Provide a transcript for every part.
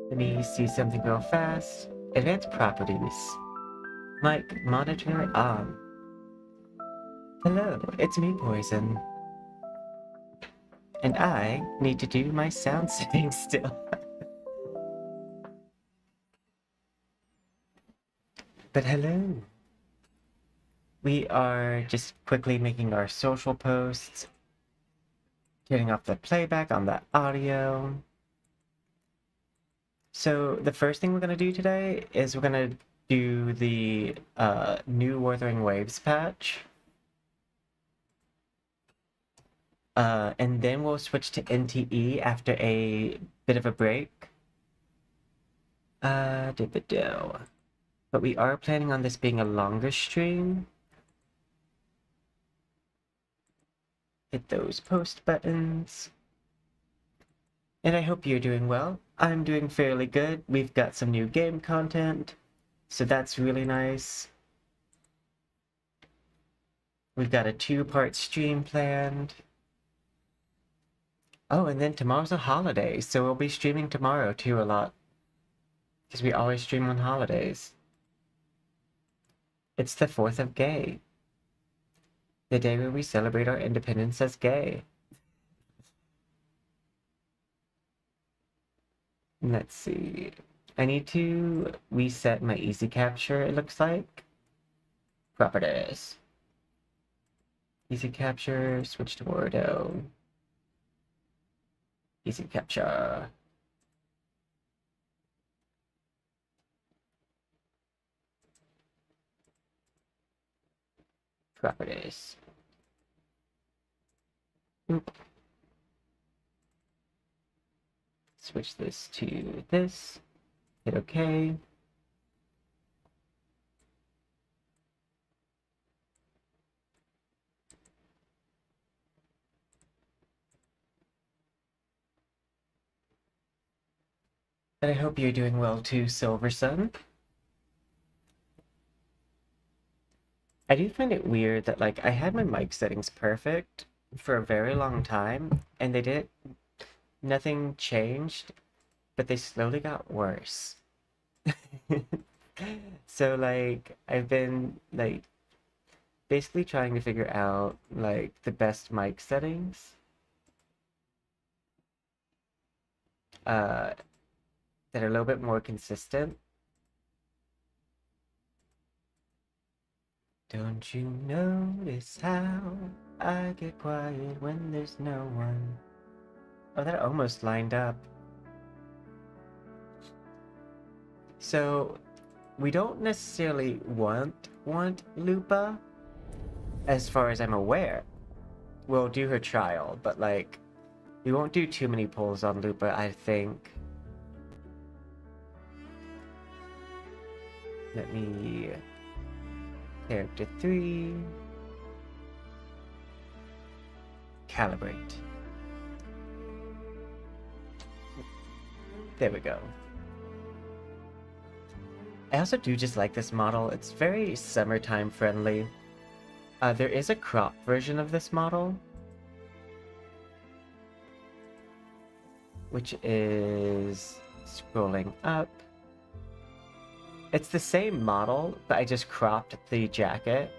Let me see something real fast. Advanced properties. Mic monitor on. Hello, it's me, Poison. And I need to do my sound settings still. But hello. We are just quickly making our social posts, turning off the playback on the audio. So the first thing we're going to do today is we're going to do the new Wuthering Waves patch. And then we'll switch to NTE after a bit of a break. But we are planning on this being a longer stream. Hit those post buttons. And I hope you're doing well. I'm doing fairly good. We've got some new game content, so that's really nice. We've got a 2-part stream planned. Oh, and then tomorrow's a holiday, so we'll be streaming tomorrow too a lot. Because we always stream on holidays. It's the 4th of Gay. The day where we celebrate our independence as gay. Let's see. I need to reset my easy capture, it looks like. Properties. Easy capture, switch to Wordo. Easy capture. Properties. Oop. Switch this to this. Hit OK. And I hope you're doing well too, Silver Sun. I do find it weird that, like, I had my mic settings perfect for a very long time, and nothing changed, but they slowly got worse. So, like, I've been, like, basically trying to figure out, like, the best mic settings. That are a little bit more consistent. Don't you notice how I get quiet when there's no one? Oh, that almost lined up. So, we don't necessarily want Lupa, as far as I'm aware. We'll do her trial, but, like, we won't do too many pulls on Lupa, I think. Let me... Character 3... Calibrate. There we go. I also do just like this model. It's very summertime friendly. There is a crop version of this model, which is scrolling up. It's the same model, but I just cropped the jacket.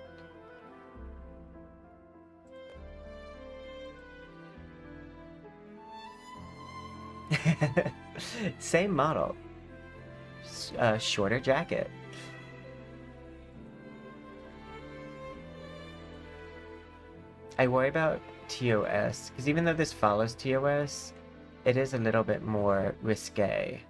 Same model. Shorter jacket. I worry about TOS, because even though this follows TOS, it is a little bit more risque.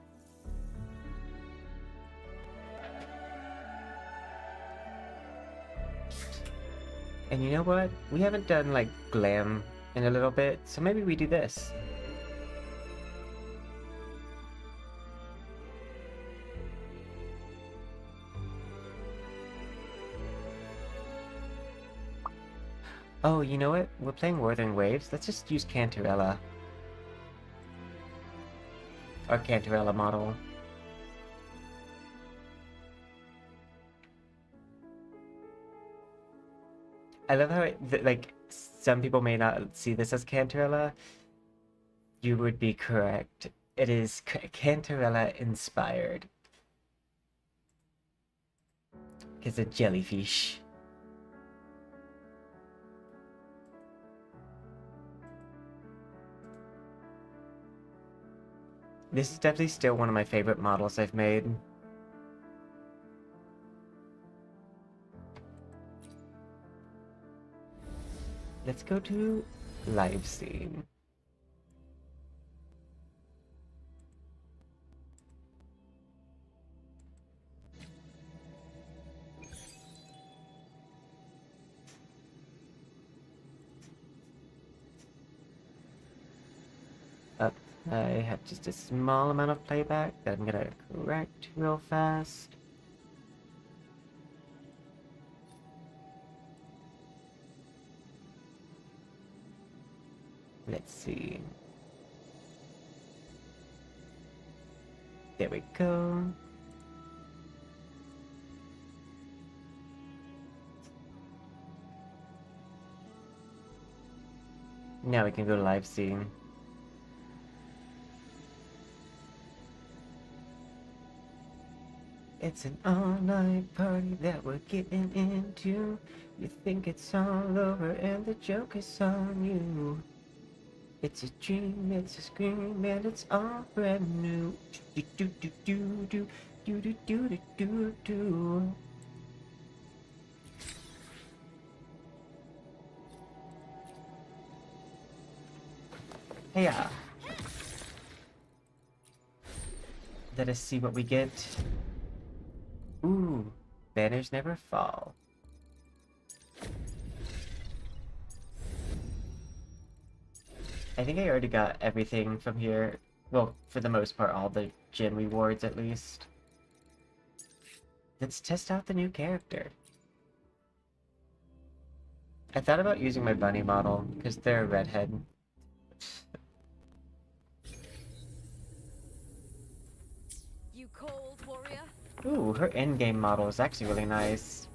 And you know what? We haven't done, like, glam in a little bit, so maybe we do this. Oh, you know what? We're playing Wuthering Waves. Let's just use Cantarella. Our Cantarella model. I love how like, some people may not see this as Cantarella. You would be correct. It is Cantarella inspired. It's a jellyfish. This is definitely still one of my favorite models I've made. Let's go to live scene. Up. I have just a small amount of playback that I'm gonna correct real fast. Let's see. There we go. Now we can go to live scene. It's an all-night party that we're getting into. You think it's all over and the joke is on you. It's a dream, it's a scream, and it's all brand new. Do do do do do do do do do do do. Hey, let us see what we get. Ooh, banners never fall. I think I already got everything from here. Well, for the most part, all the gym rewards at least. Let's test out the new character. I thought about using my bunny model, because they're a redhead. You cold, warrior? Ooh, her in-game model is actually really nice.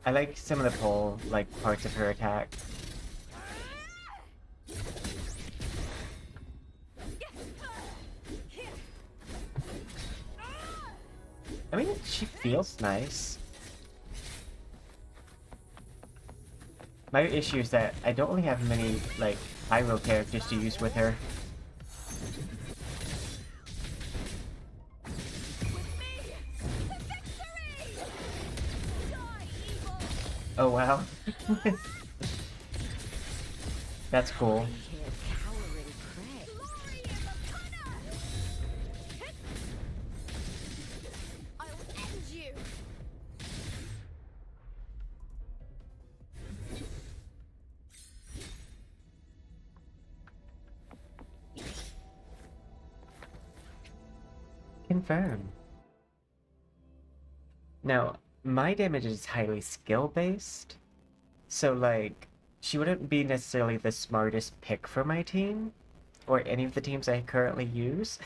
I like some of the pole, like, parts of her attack. I mean, she feels nice. My issue is that I don't really have many, like, pyro characters to use with her. Oh wow. That's cool. Confirm. Now, my damage is highly skill-based, so, like, she wouldn't be necessarily the smartest pick for my team, or any of the teams I currently use,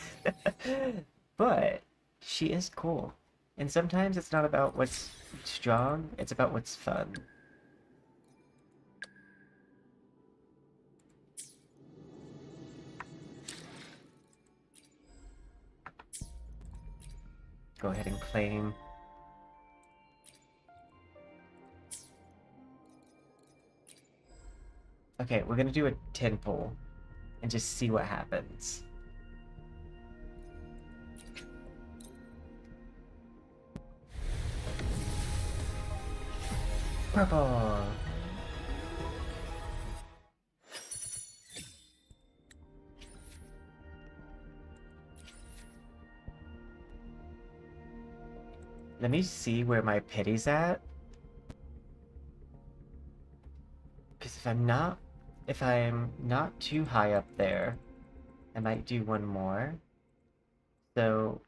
but she is cool. And sometimes it's not about what's strong, it's about what's fun. Go ahead and claim. Okay, we're gonna do a 10 pull and just see what happens. Purple! Let me see where my pity's at. Because if I'm not too high up there, I might do one more. So,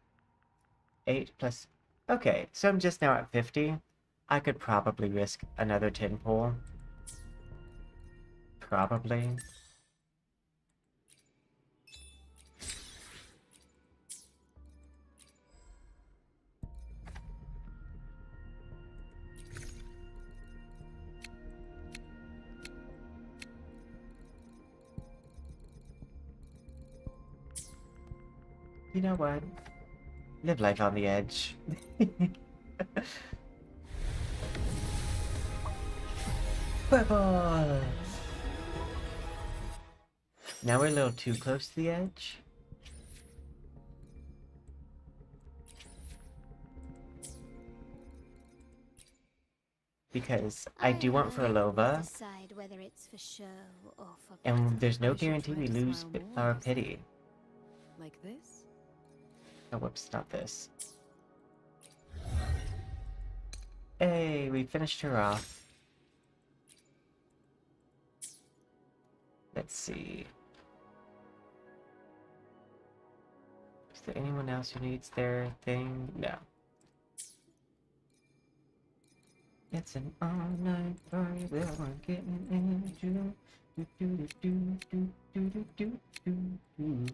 8 plus... Okay, so I'm just now at 50. I could probably risk another 10 pull. Probably. You know what? Live life on the edge. Purple! Now we're a little too close to the edge. Because I do want for Lova, decide whether it's for show or for and there's no I should guarantee try we to lose smile more, our I guess, then. pity. Like this? Oh, whoops, not this. Hey, we finished her off. Let's see. Is there anyone else who needs their thing? No. It's an all-night party that we're getting into. Do, do, do, do, do, do, do, do, do.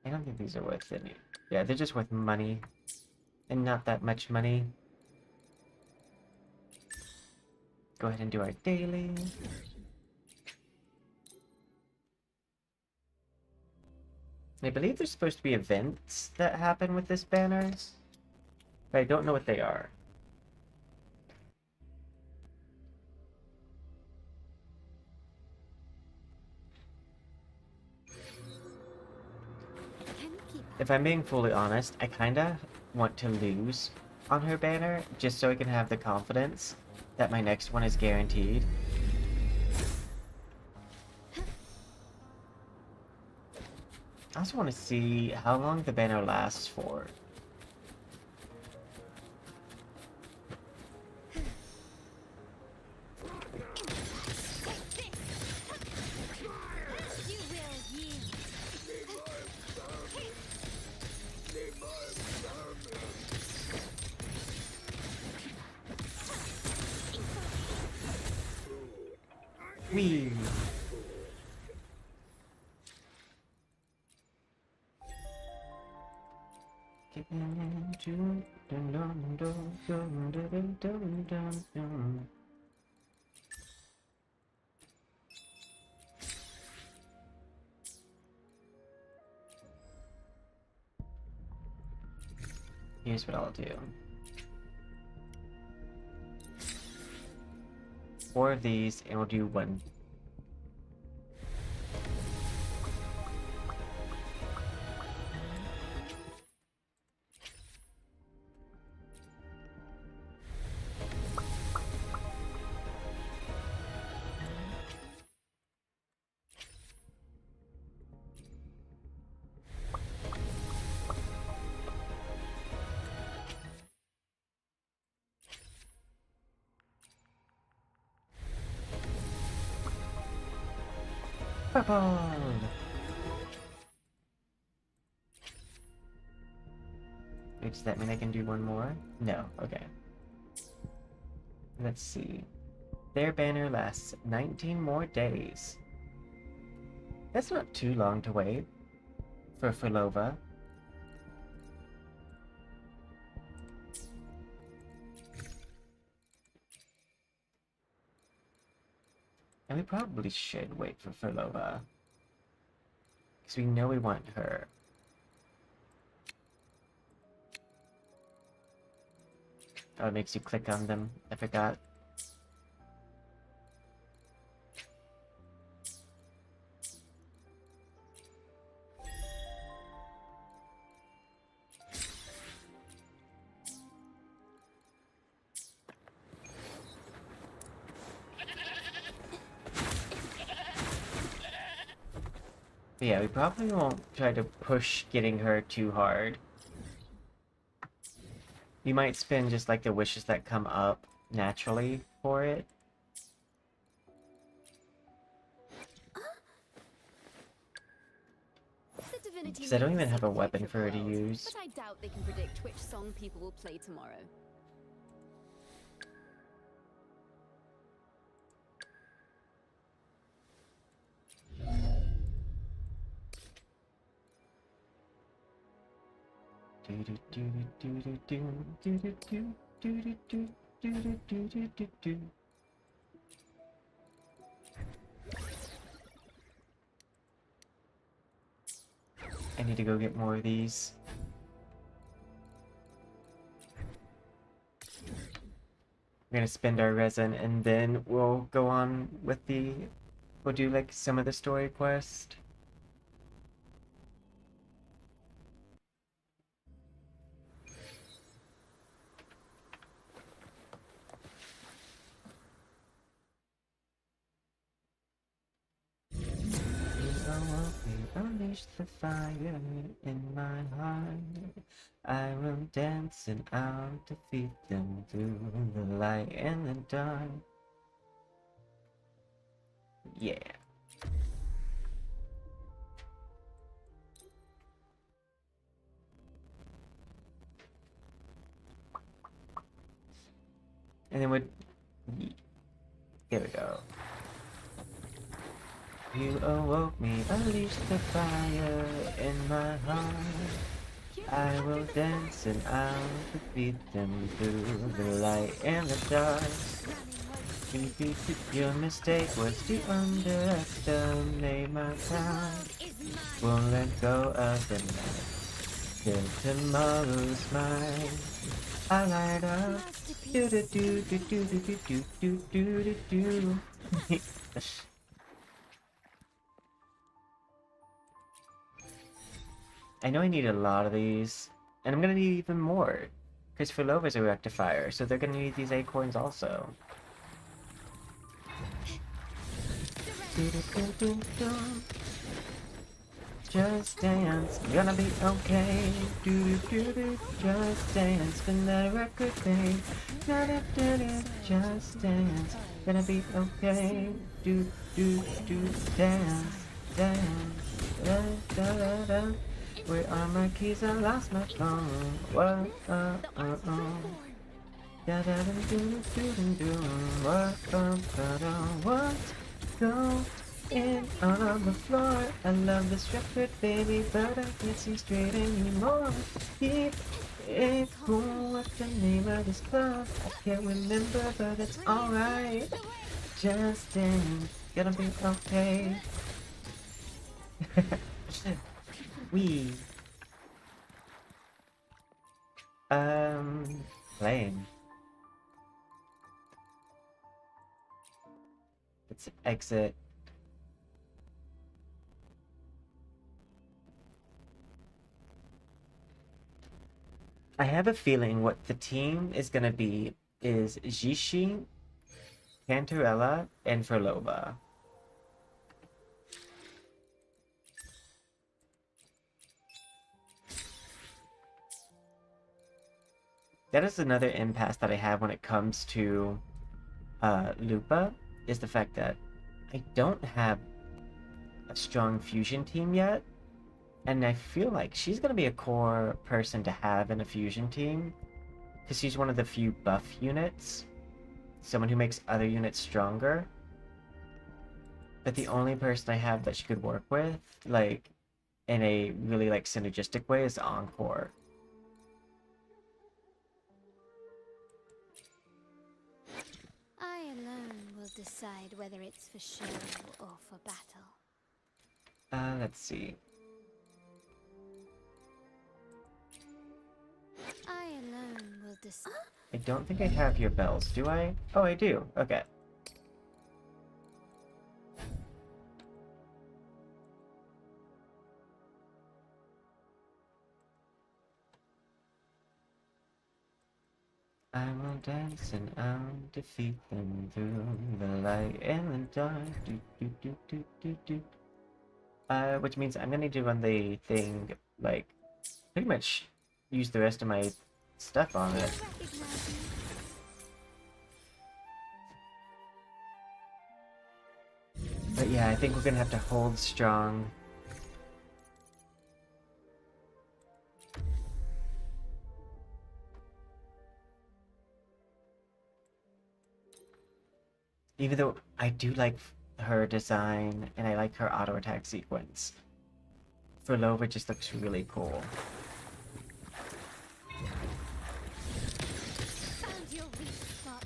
I don't think these are worth any. Yeah, they're just worth money. And not that much money. Go ahead and do our daily. I believe there's supposed to be events that happen with this banner, but I don't know what they are. Can you keep up? If I'm being fully honest, I kinda want to lose on her banner just so I can have the confidence that my next one is guaranteed. I also want to see how long the banner lasts for. You will yield. Whee! Here's what I'll do. 4 of these, and we'll do 1. Purple! Wait, does that mean I can do 1 more? No, okay. Let's see. Their banner lasts 19 more days. That's not too long to wait for Lova. And we probably should wait for Lova. Because we know we want her. Oh, it makes you click on them. I forgot. But yeah, we probably won't try to push getting her too hard. We might spin just like the wishes that come up naturally for it. Because I don't even have a weapon for her to use. But I doubt they can predict which song people will play tomorrow. Do do do do do do do do do do do. Do do do do do do. I need to go get more of these. We're gonna spend our resin and then we'll go on with the... We'll do like some of the story quest. Unleash the fire in my heart. I will dance and I'll defeat them through the light and the dark. Yeah. And then here we go. You awoke me, unleashed the fire in my heart. I will dance and I'll defeat them through the light and the dark. Your mistake was to underestimate my time. Won't let go of the night till tomorrow's mine. I light up. Do do do do do do do do do do do. I know I need a lot of these, and I'm gonna need even more, because Fulova's a rectifier, so they're gonna need these acorns also. Just dance, gonna be okay. Just dance, spin that record, babe. Just dance, gonna be okay. Dance, dance. Where are my keys? I lost my phone. What? What? Go in on the floor. I love this record, baby, but I can't see straight anymore. Keep it cool. What's the name of this club? I can't remember, but it's alright. Just dance, gonna be okay. We playing. Let's exit. I have a feeling what the team is gonna be is Jishi, Cantarella, and Furlova. That is another impasse that I have when it comes to Lupa, is the fact that I don't have a strong fusion team yet, and I feel like she's going to be a core person to have in a fusion team, because she's one of the few buff units, someone who makes other units stronger, but the only person I have that she could work with, like, in a really, like, synergistic way is Encore. Decide whether it's for show or for battle. Let's see. I alone will decide. I don't think I have your bells, do I? Oh, I do. Okay. I will dance and I'll defeat them through the light and the dark. Which means I'm gonna need to run the thing, like, pretty much use the rest of my stuff on it. But yeah, I think we're gonna have to hold strong. Even though I do like her design and I like her auto attack sequence, Furlova just looks really cool. Found your weak spot.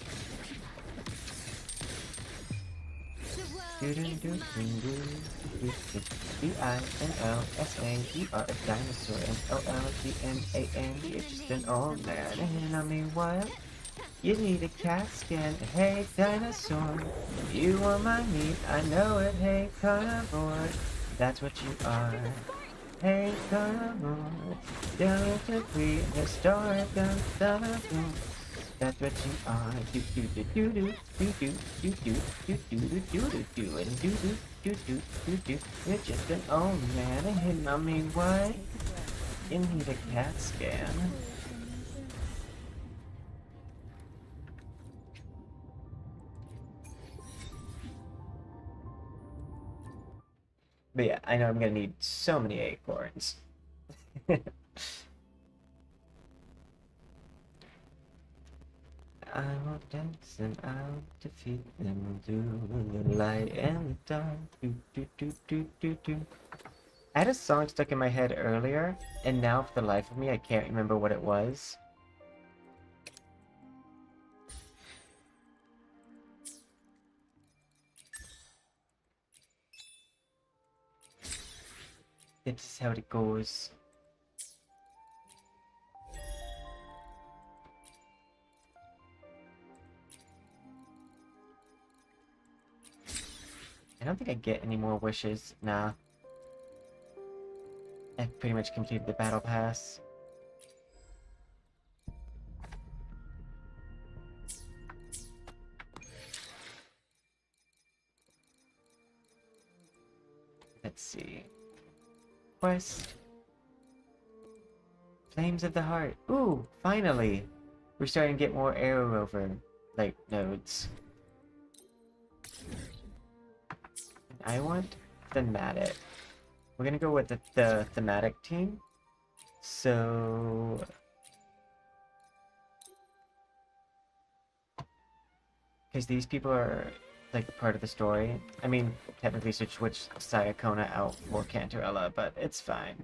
Dinosaur, you are a dinosaur, and LLDMAN, you're just an old man, and I mean what? You need a CAT scan, hey dinosaur, you want my meat, I know it, hey carnivore, that's what you are. Hey carnivore, down to prehistoric, dinosaur. That's what you are. Do do do do do do do do do do do do do do and do do do do do do. You're just an old man, and I mean what? You need a CAT scan. But yeah, I know I'm gonna need so many acorns. I will dance and I'll defeat them through the light and the dark. Do, do, do, do, do, do. I had a song stuck in my head earlier, and now for the life of me, I can't remember what it was. This is how it goes. I don't think I get any more wishes. Nah. I pretty much completed the battle pass. Let's see. Quest. Flames of the Heart. Ooh, finally! We're starting to get more Arrow Rover, like, nodes. I want thematic. We're gonna go with the thematic team. So... because these people are, like, part of the story. I mean, technically should switch Sayakona out for Cantarella, but it's fine.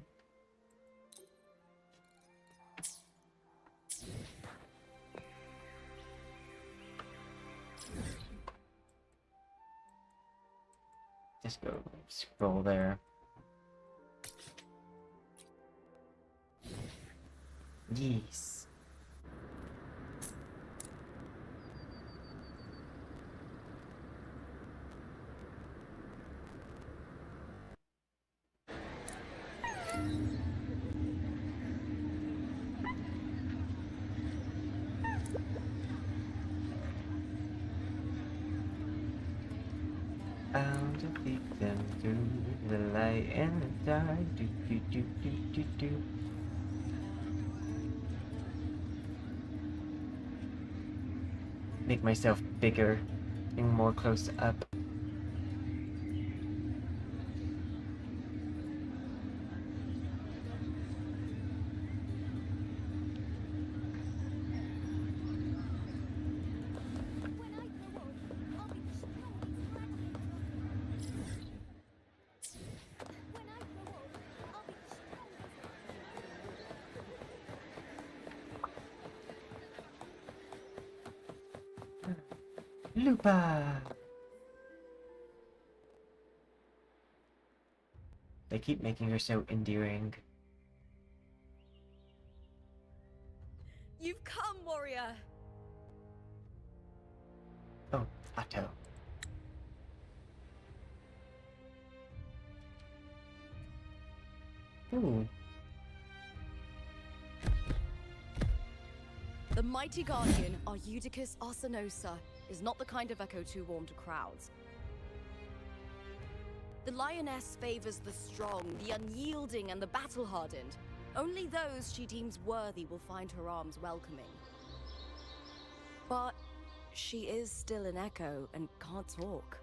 Just go scroll there. Yes. I'll defeat them through the light and the dark. Do do do do do do. Make myself bigger and more close up. Lupa! They keep making her so endearing. You've come, warrior! Oh, Otto. Ooh. The mighty guardian, Arudicus Arsenosa, is not the kind of echo too warm to crowds. The lioness favors the strong, the unyielding, and the battle-hardened. Only those she deems worthy will find her arms welcoming. But she is still an echo and can't talk.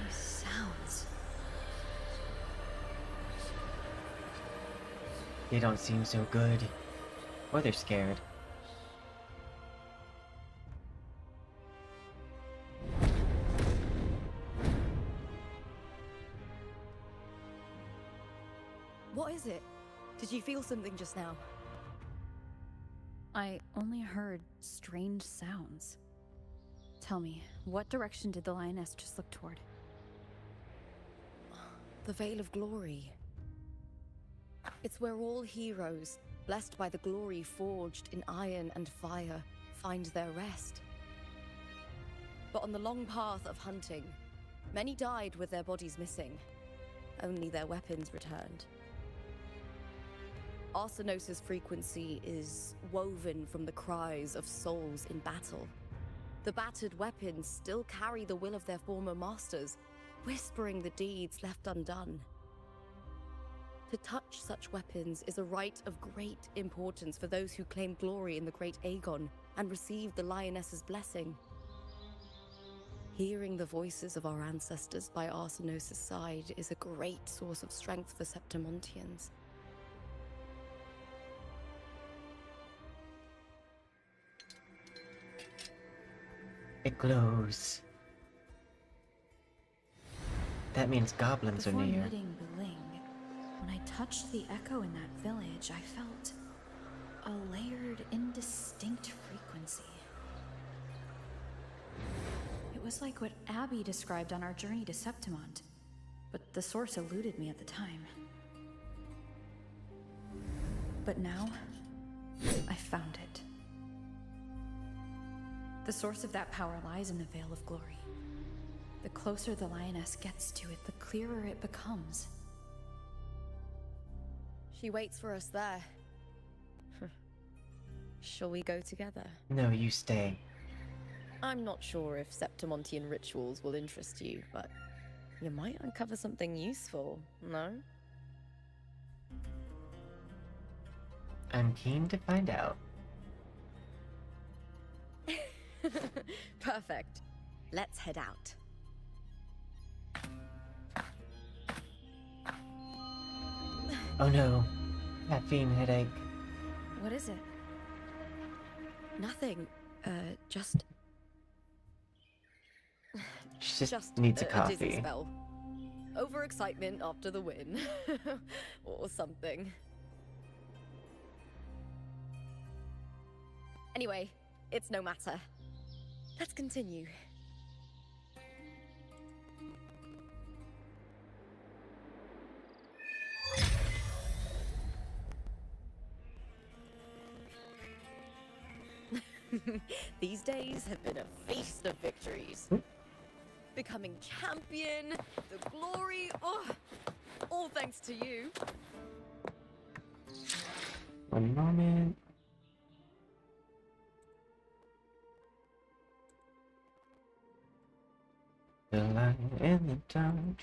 These sounds. They don't seem so good. Or they're scared. Did you feel something just now? I only heard strange sounds. Tell me, what direction did the lioness just look toward? The Veil of Glory. It's where all heroes, blessed by the glory forged in iron and fire, find their rest. But on the long path of hunting, many died with their bodies missing. Only their weapons returned. Arsinosis' frequency is woven from the cries of souls in battle. The battered weapons still carry the will of their former masters, whispering the deeds left undone. To touch such weapons is a rite of great importance for those who claim glory in the great Aegon and receive the Lioness's blessing. Hearing the voices of our ancestors by Arsinosis' side is a great source of strength for Septimontians. It glows. That means goblins are Before near. meeting Beling, when I touched the echo in that village, I felt a layered, indistinct frequency. It was like what Abby described on our journey to Septimont, but the source eluded me at the time. But now, I found it. The source of that power lies in the Veil of Glory. The closer the lioness gets to it, the clearer it becomes. She waits for us there. Shall we go together? No, you stay. I'm not sure if Septimontian rituals will interest you, but you might uncover something useful, no? I'm keen to find out. Perfect. Let's head out. Oh no. Caffeine headache. What is it? Nothing. Just She just needs a dizzy coffee. spell. Overexcitement after the win. Or something. Anyway, it's no matter. Let's continue. These days have been a feast of victories. Becoming champion, the glory, all thanks to you. One moment. The light in the town.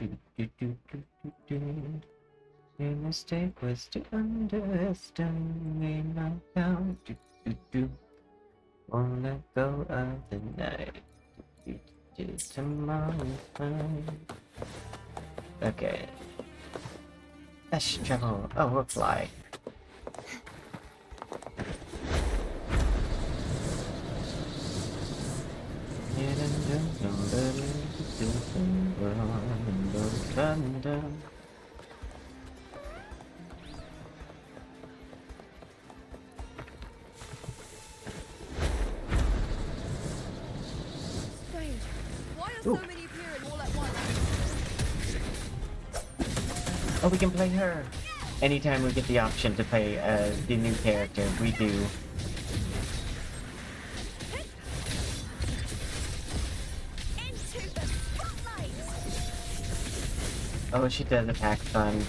Your mistake was to underestimate my power. Won't let go of the night. Tomorrow's fine. Okay. Let's travel. Oh, we'll fly. Strange. Why are so many appearing all at once? Oh, we can play her. Anytime we get the option to play the new character, we do. Into the spotlight! Oh, she does attack fun.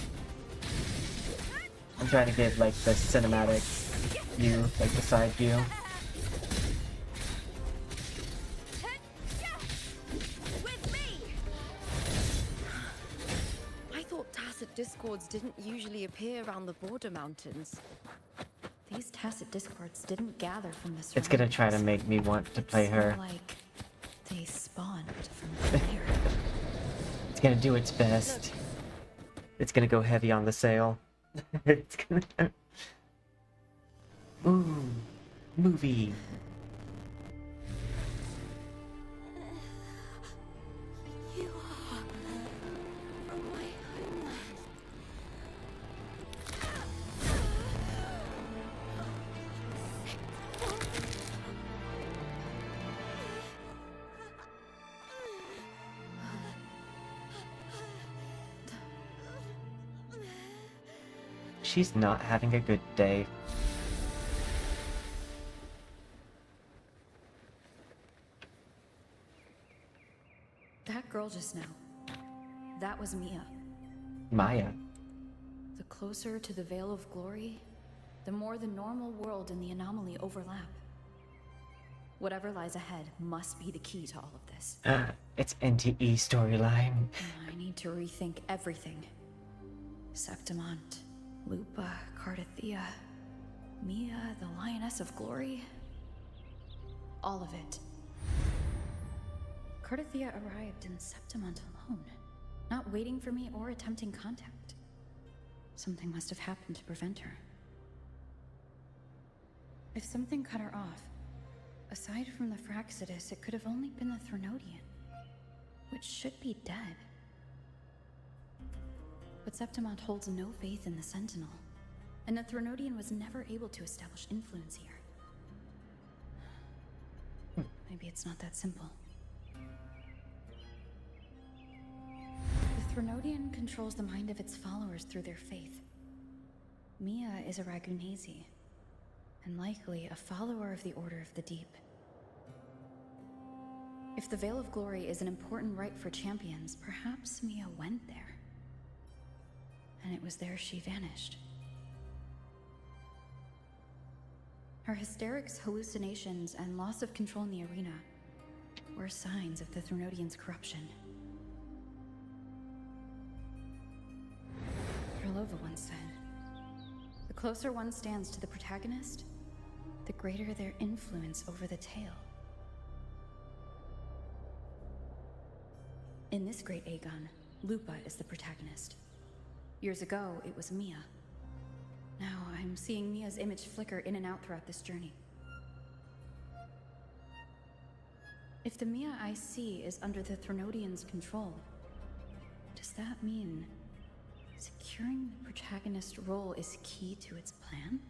I'm trying to get like the cinematic view, like the side view. With me! I thought tacit discords didn't usually appear around the border mountains. These tacit discords didn't gather from the It's gonna try to surroundings. make me want to play It's her. more like they spawned from there. It's gonna do its best. It's gonna go heavy on the sail. It's gonna... Ooh, movie. You are from my homeland. she's not having a good day. That girl just now. That was Mia. Maya. The closer to the Veil of Glory, the more the normal world and the anomaly overlap. Whatever lies ahead must be the key to all of this. It's NTE storyline. I need to rethink everything. Septimont, Lupa, Cardathea, Mia, the Lioness of Glory. All of it. Cardathea arrived in Septimont alone, not waiting for me or attempting contact. Something must have happened to prevent her. If something cut her off, aside from the Fraxidus, it could have only been the Threnodian, which should be dead. But Septimont holds no faith in the Sentinel, and the Threnodian was never able to establish influence here. Maybe it's not that simple. The Threnodian controls the mind of its followers through their faith. Mia is a Ragunasi, and likely a follower of the Order of the Deep. If the Veil of Glory is an important rite for champions, perhaps Mia went there. And it was there she vanished. Her hysterics, hallucinations, and loss of control in the arena were signs of the Threnodian's corruption. Krylova once said, "The closer one stands to the protagonist, the greater their influence over the tale." In this great Aegon, Lupa is the protagonist. Years ago, it was Mia. Now I'm seeing Mia's image flicker in and out throughout this journey. If the Mia I see is under the Threnodian's control, does that mean securing the protagonist role is key to its plan?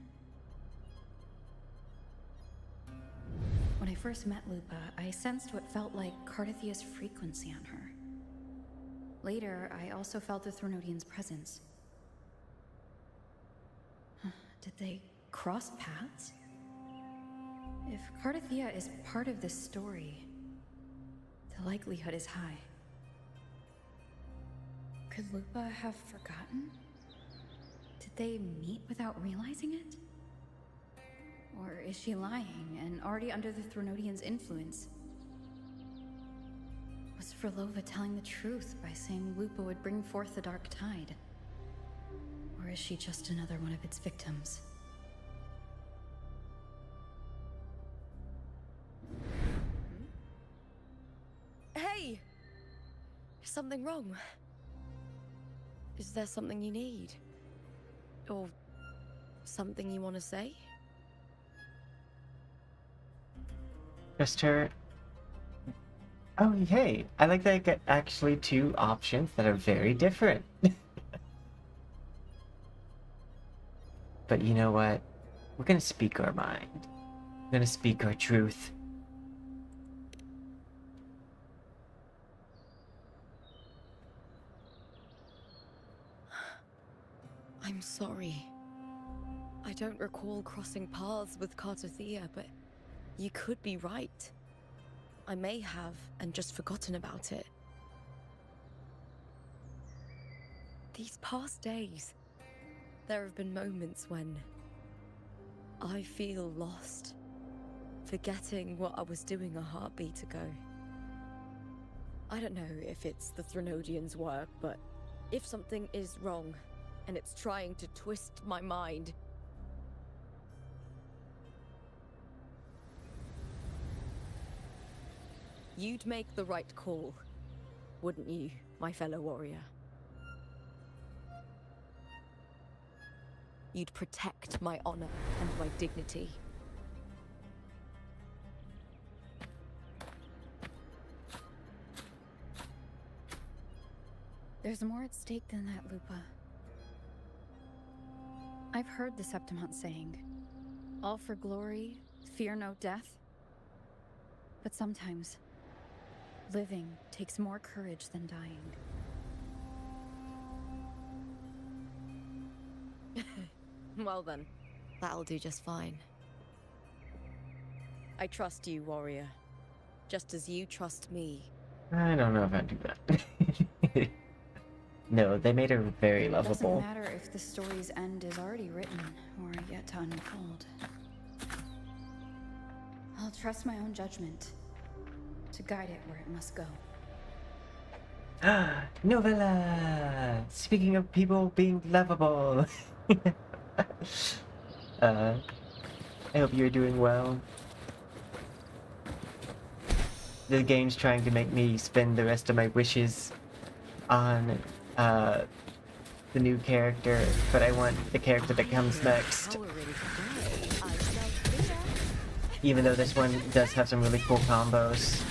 When I first met Lupa, I sensed what felt like Cardathea's frequency on her. Later, I also felt the Threnodian's presence. Did they cross paths? If Cardathea is part of this story, the likelihood is high. Could Lupa have forgotten? Did they meet without realizing it? Or is she lying and already under the Threnodian's influence? Was Frolova telling the truth by saying Lupa would bring forth the Dark Tide? Or is she just another one of its victims? Hey! Is something wrong? Is there something you need? Or something you want to say? Just her. Oh, hey, I like that I get actually two options that are very different. But you know what? We're gonna speak our mind. We're gonna speak our truth. I'm sorry. I don't recall crossing paths with Cardathea, but you could be right. I may have, and just forgotten about it. These past days, there have been moments when I feel lost, forgetting what I was doing a heartbeat ago. I don't know if it's the Threnodian's work, but if something is wrong, and it's trying to twist my mind, you'd make the right call, wouldn't you, my fellow warrior? You'd protect my honor and my dignity. There's more at stake than that, Lupa. I've heard the Septimont saying, "All for glory, fear no death." But sometimes, living takes more courage than dying. Well then, that'll do just fine. I trust you, warrior. Just as you trust me. I don't know if I'd do that. No, they made her very It lovable. doesn't matter if the story's end is already written or yet to unfold. I'll trust my own judgment to guide it where it must go. Novella! Speaking of people being lovable. I hope you're doing well. The game's trying to make me spend the rest of my wishes on the new character, but I want the character that comes next. Even though this one does have some really cool combos.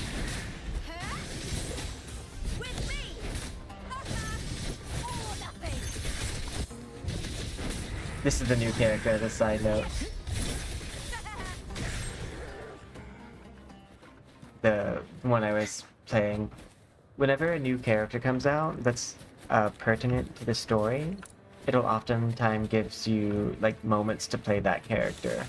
This is the new character as a side note. The one I was playing. Whenever a new character comes out that's pertinent to the story, it'll oftentimes gives you like moments to play that character.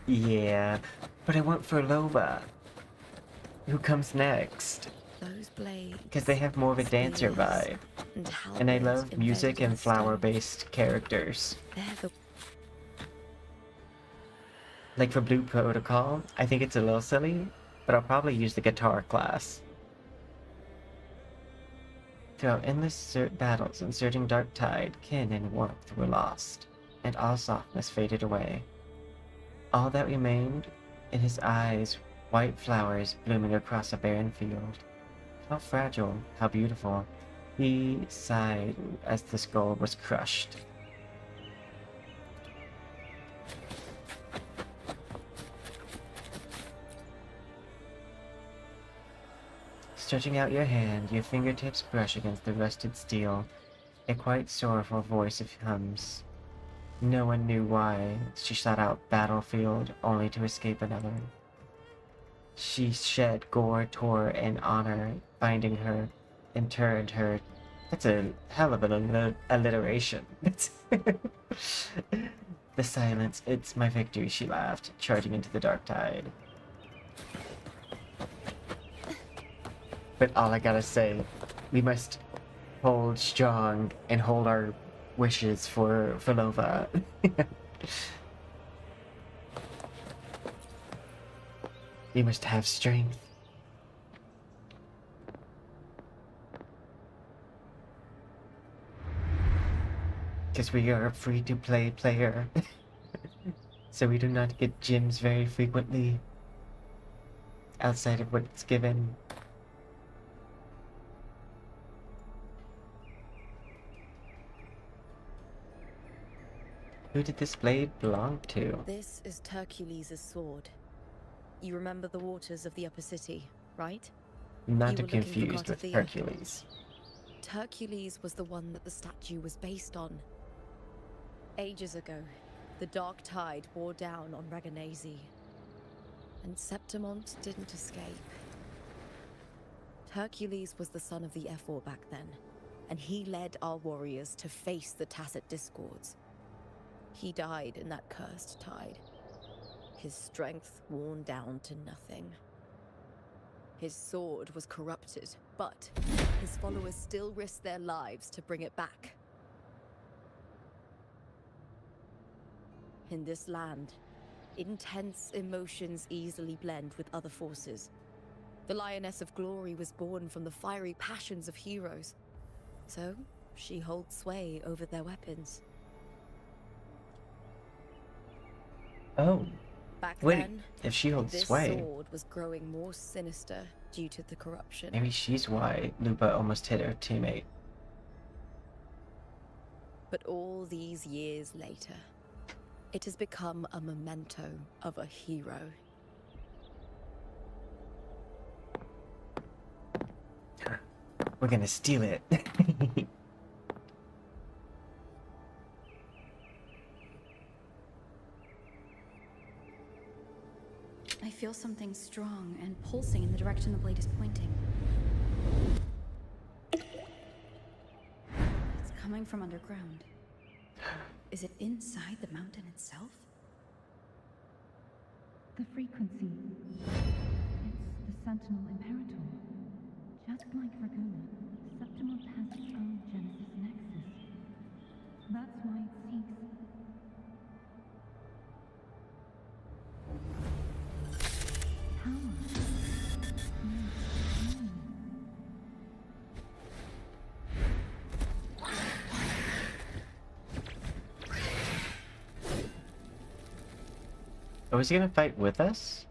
Yeah, but I want for Loba. Who comes next? Those blades. Because they have more of a dancer spears, vibe. And I love music and flower-based characters. They're the Like for Blue Protocol, I think it's a little silly, but I'll probably use the guitar class. Throughout endless battles and surging dark tide, kin and warmth were lost, and all softness faded away. All that remained in his eyes, white flowers blooming across a barren field. How fragile, how beautiful. He sighed as the skull was crushed. Stretching out your hand, your fingertips brush against the rusted steel. A quite sorrowful voice hums. No one knew why she sought out battlefield only to escape another. She shed gore, tore, and honor, binding her, and turned her. That's a hell of an alliteration. The silence, it's my victory, she laughed, charging into the dark tide. But all I gotta say, we must hold strong and hold our wishes for Lova. We must have strength. Because we are a free-to-play player. So we do not get gems very frequently. Outside of what's given. Who did this blade belong to? This is Hercules' sword. You remember the waters of the upper city, right? Not You to were looking for confuse with Cartothea. Hercules. Hercules was the one that the statue was based on. Ages ago, the dark tide bore down on Reganese, and Septimont didn't escape. Hercules was the son of the Ephor back then, and he led our warriors to face the Tacit Discords. He died in that cursed tide, his strength worn down to nothing. His sword was corrupted, but his followers still risked their lives to bring it back. In this land, intense emotions easily blend with other forces. The Lioness of Glory was born from the fiery passions of heroes, so she holds sway over their weapons. Oh, Back wait. then, If she holds this sway, sword was growing more sinister due to the corruption. maybe she's why Lupa almost hit her teammate. But all these years later, it has become a memento of a hero. We're gonna steal it. I feel something strong and pulsing in the direction the blade is pointing. coming from underground. Is it inside the mountain itself? The frequency. It's the Sentinel Imperator. Just like Raguna, Septimont has its own Genesis Nexus. That's why it seeks. Power. Oh, is he gonna fight with us?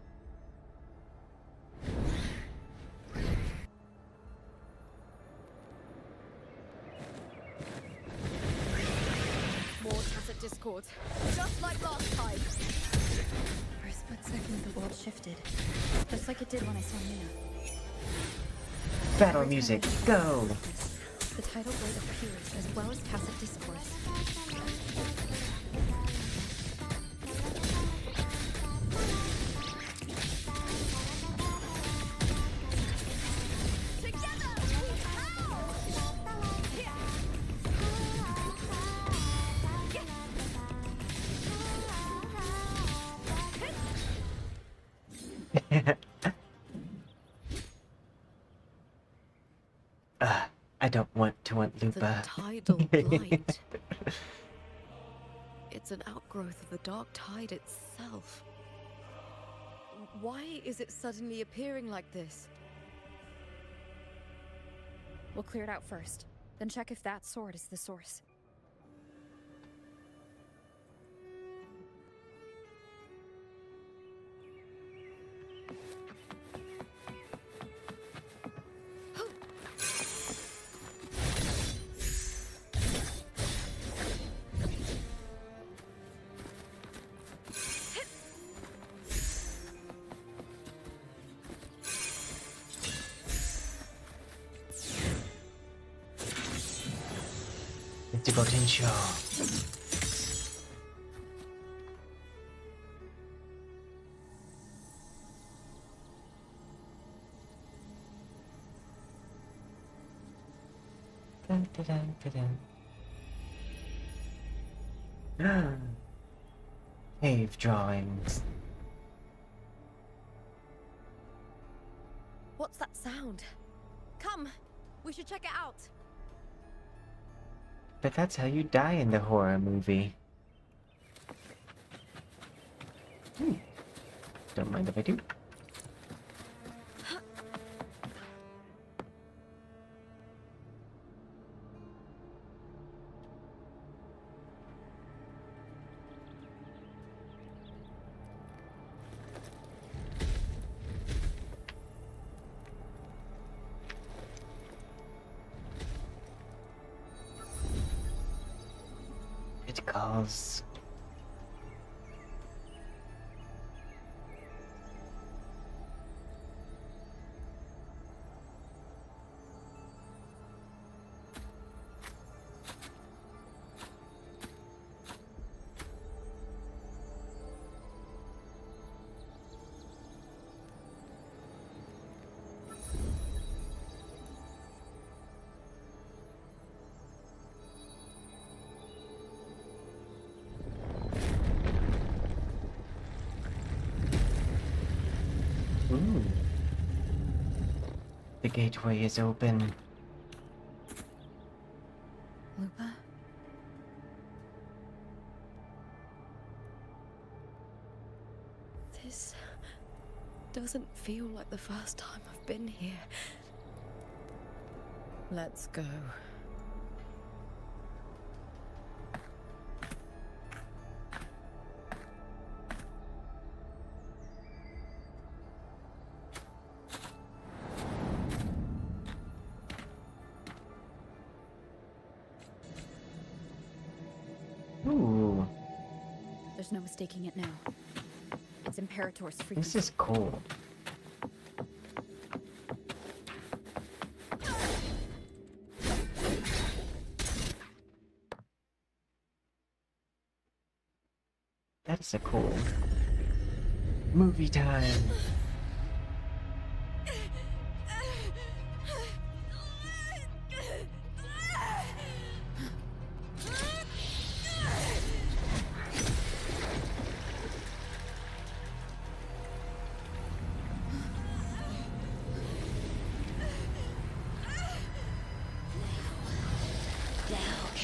More tacit discord, just like last time. For a split second, the world shifted. Just like it did when I saw Mia. Battle Every time music, I think go! about this, the tidal blade appears as well as tacit discourse. I don't want to want The Lupa. tidal blight. It's an outgrowth of the dark tide itself. Why is it suddenly appearing like this? We'll clear it out first, then check if that sword is the source. The potential. Dun, dun, dun, dun, dun. Cave drawings. What's that sound? Come, we should check it out. But that's how you die in the horror movie. Don't mind if I do. It calls. Ooh. The gateway is open. Lupa? This doesn't feel like the first time I've been here. Let's go. Ooh, There's no mistaking it now. It's Imperator's this frequency. is cool. That is a cool movie time.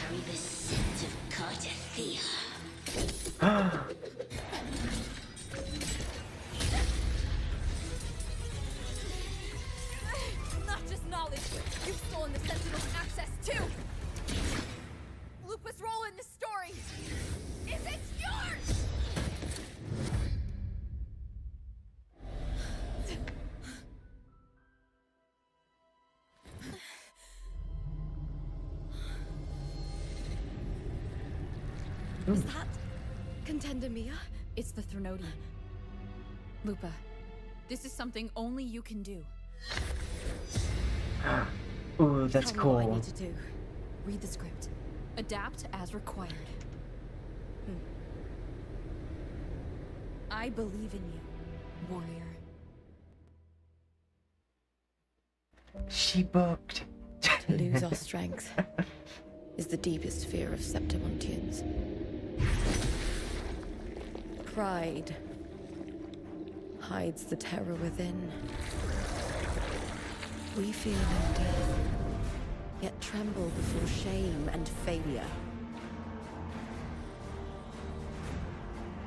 carry the scent of Cartathea. Not just knowledge, you've stolen the Sentinel's access too! Lupa's role in this story is it's yours! Is that Contender Mia? It's the Threnodian. Lupa, this is something only you can do. Ooh, that's Tell me what I cool. need to do. Read the script. Adapt as required. I believe in you, warrior. She booked. To lose our strength is the deepest fear of Septimontians. Pride hides the terror within. We fear no death, yet tremble before shame and failure.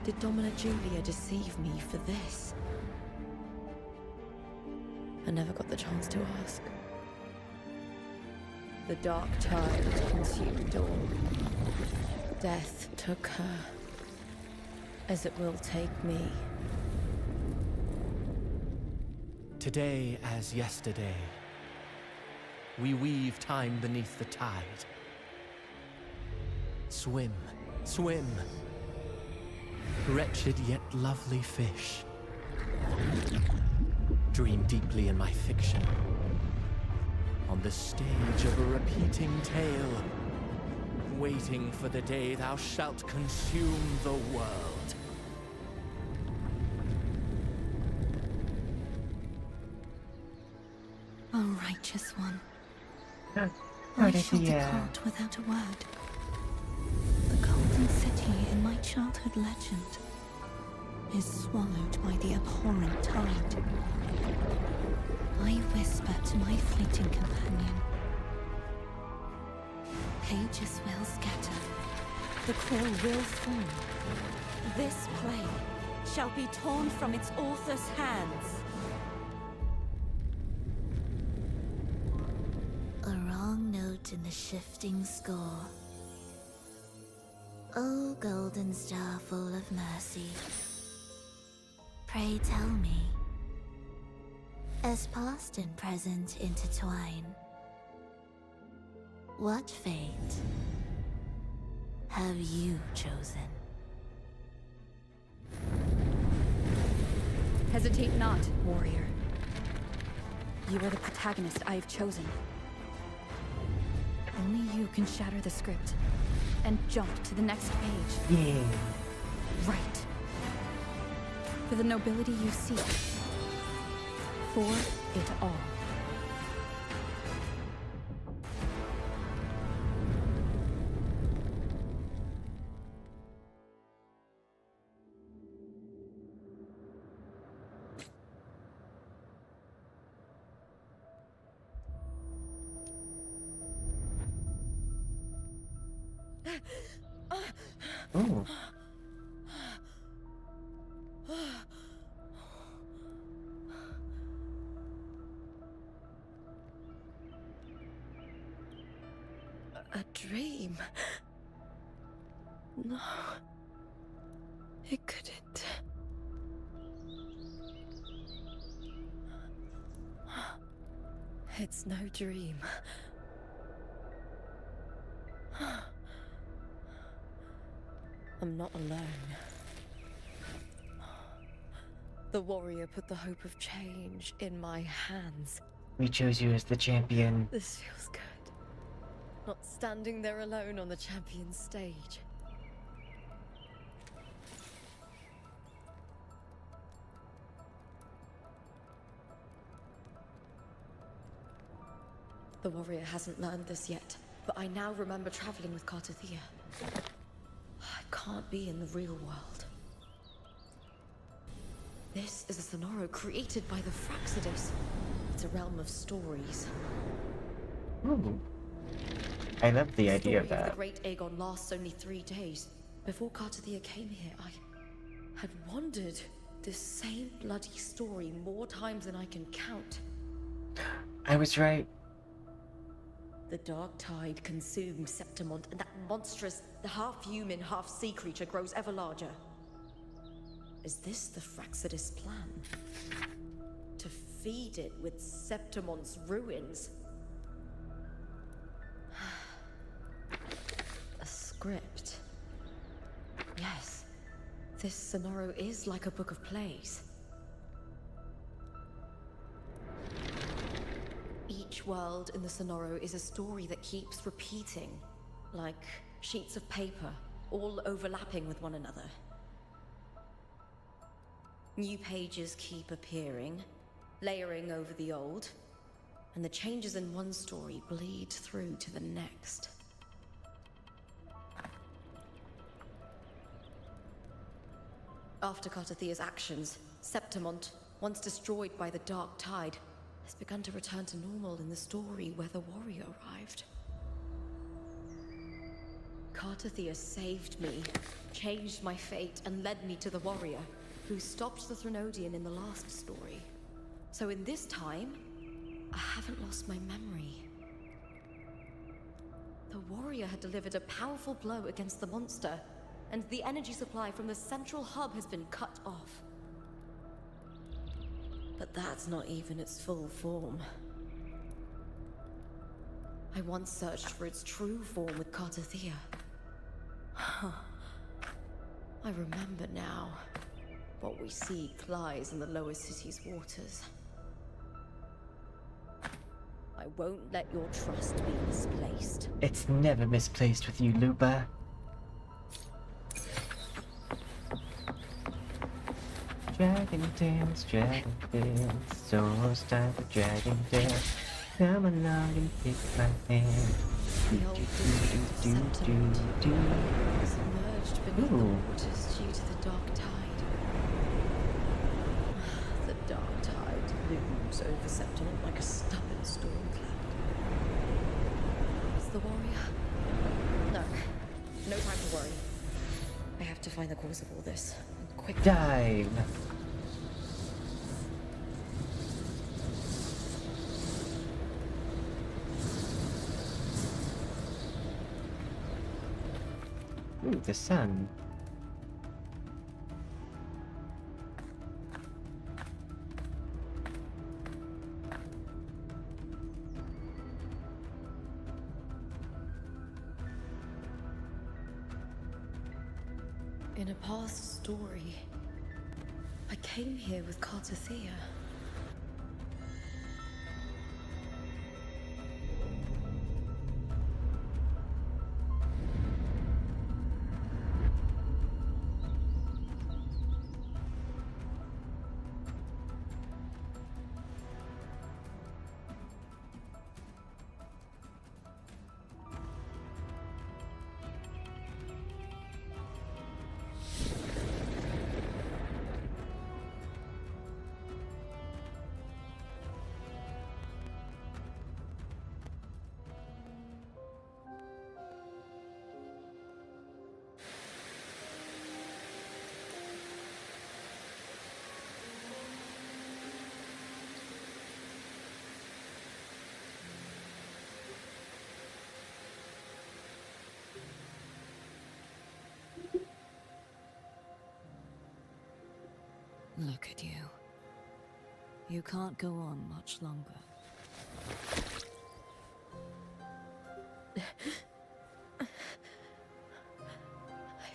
Did Domina Julia deceive me for this? I never got the chance to ask. The dark tide consumed all. Death took her, as it will take me. Today as yesterday, we weave time beneath the tide. Swim, swim, wretched yet lovely fish. Dream deeply in my fiction, on the stage of a repeating tale, waiting for the day thou shalt consume the world. Oh, righteous one. Oh, I shall yeah. depart without a word. The golden city in my childhood legend is swallowed by the abhorrent tide. I whisper to my fleeting companion. Pages will scatter. The quill will fall. This play shall be torn from its author's hands. A wrong note in the shifting score. O golden star full of mercy, pray tell me, as past and present intertwine, what fate have you chosen? Hesitate not, warrior. You are the protagonist I have chosen. Only you can shatter the script and jump to the next page. Yeah. Right. For the nobility you seek. For it all. Ooh. A dream? No. It couldn't. It's no dream. I'm not alone. The warrior put the hope of change in my hands. We chose you as the champion. This feels good. Not standing there alone on the champion's stage. The warrior hasn't learned this yet, but I now remember traveling with Cartathea. I can't be in the real world. This is a Sonoro created by the Fraxidus. It's a realm of stories. Ooh. I love the The idea of story of the that. Great Aegon lasts only 3 days. Before Cartathea came here, I had wondered this same bloody story more times than I can count. I was right. The dark tide consumes Septimont, and that monstrous, half-human, half-sea creature grows ever larger. Is this the Fraxidus plan? To feed it with Septimont's ruins? A script. Yes, this Sonoro is like a book of plays. Each world in the Sonoro is a story that keeps repeating, like sheets of paper, all overlapping with one another. New pages keep appearing, layering over the old, and the changes in one story bleed through to the next. After Cartathea's actions, Septimont, once destroyed by the dark tide, has begun to return to normal in the story where the warrior arrived. Cartathea saved me, changed my fate, and led me to the warrior, who stopped the Threnodian in the last story. So in this time, I haven't lost my memory. The warrior had delivered a powerful blow against the monster, and the energy supply from the central hub has been cut off. But that's not even its full form. I once searched for its true form with Cartathea. I remember now. What we seek lies in the lower city's waters. I won't let your trust be misplaced. It's never misplaced with you, Lupa. Dragon tales, source time for dragon tales. Come along and take my hand. The old district of Septimont is submerged beneath the waters due to the dark tide. The dark tide looms over Septimont like a stubborn storm cloud. Is the warrior? No. No time to worry. I have to find the cause of all this. Quick. Dive! Ooh, the sun. In a past story, I came here with Cartathea. Look at you. You can't go on much longer. I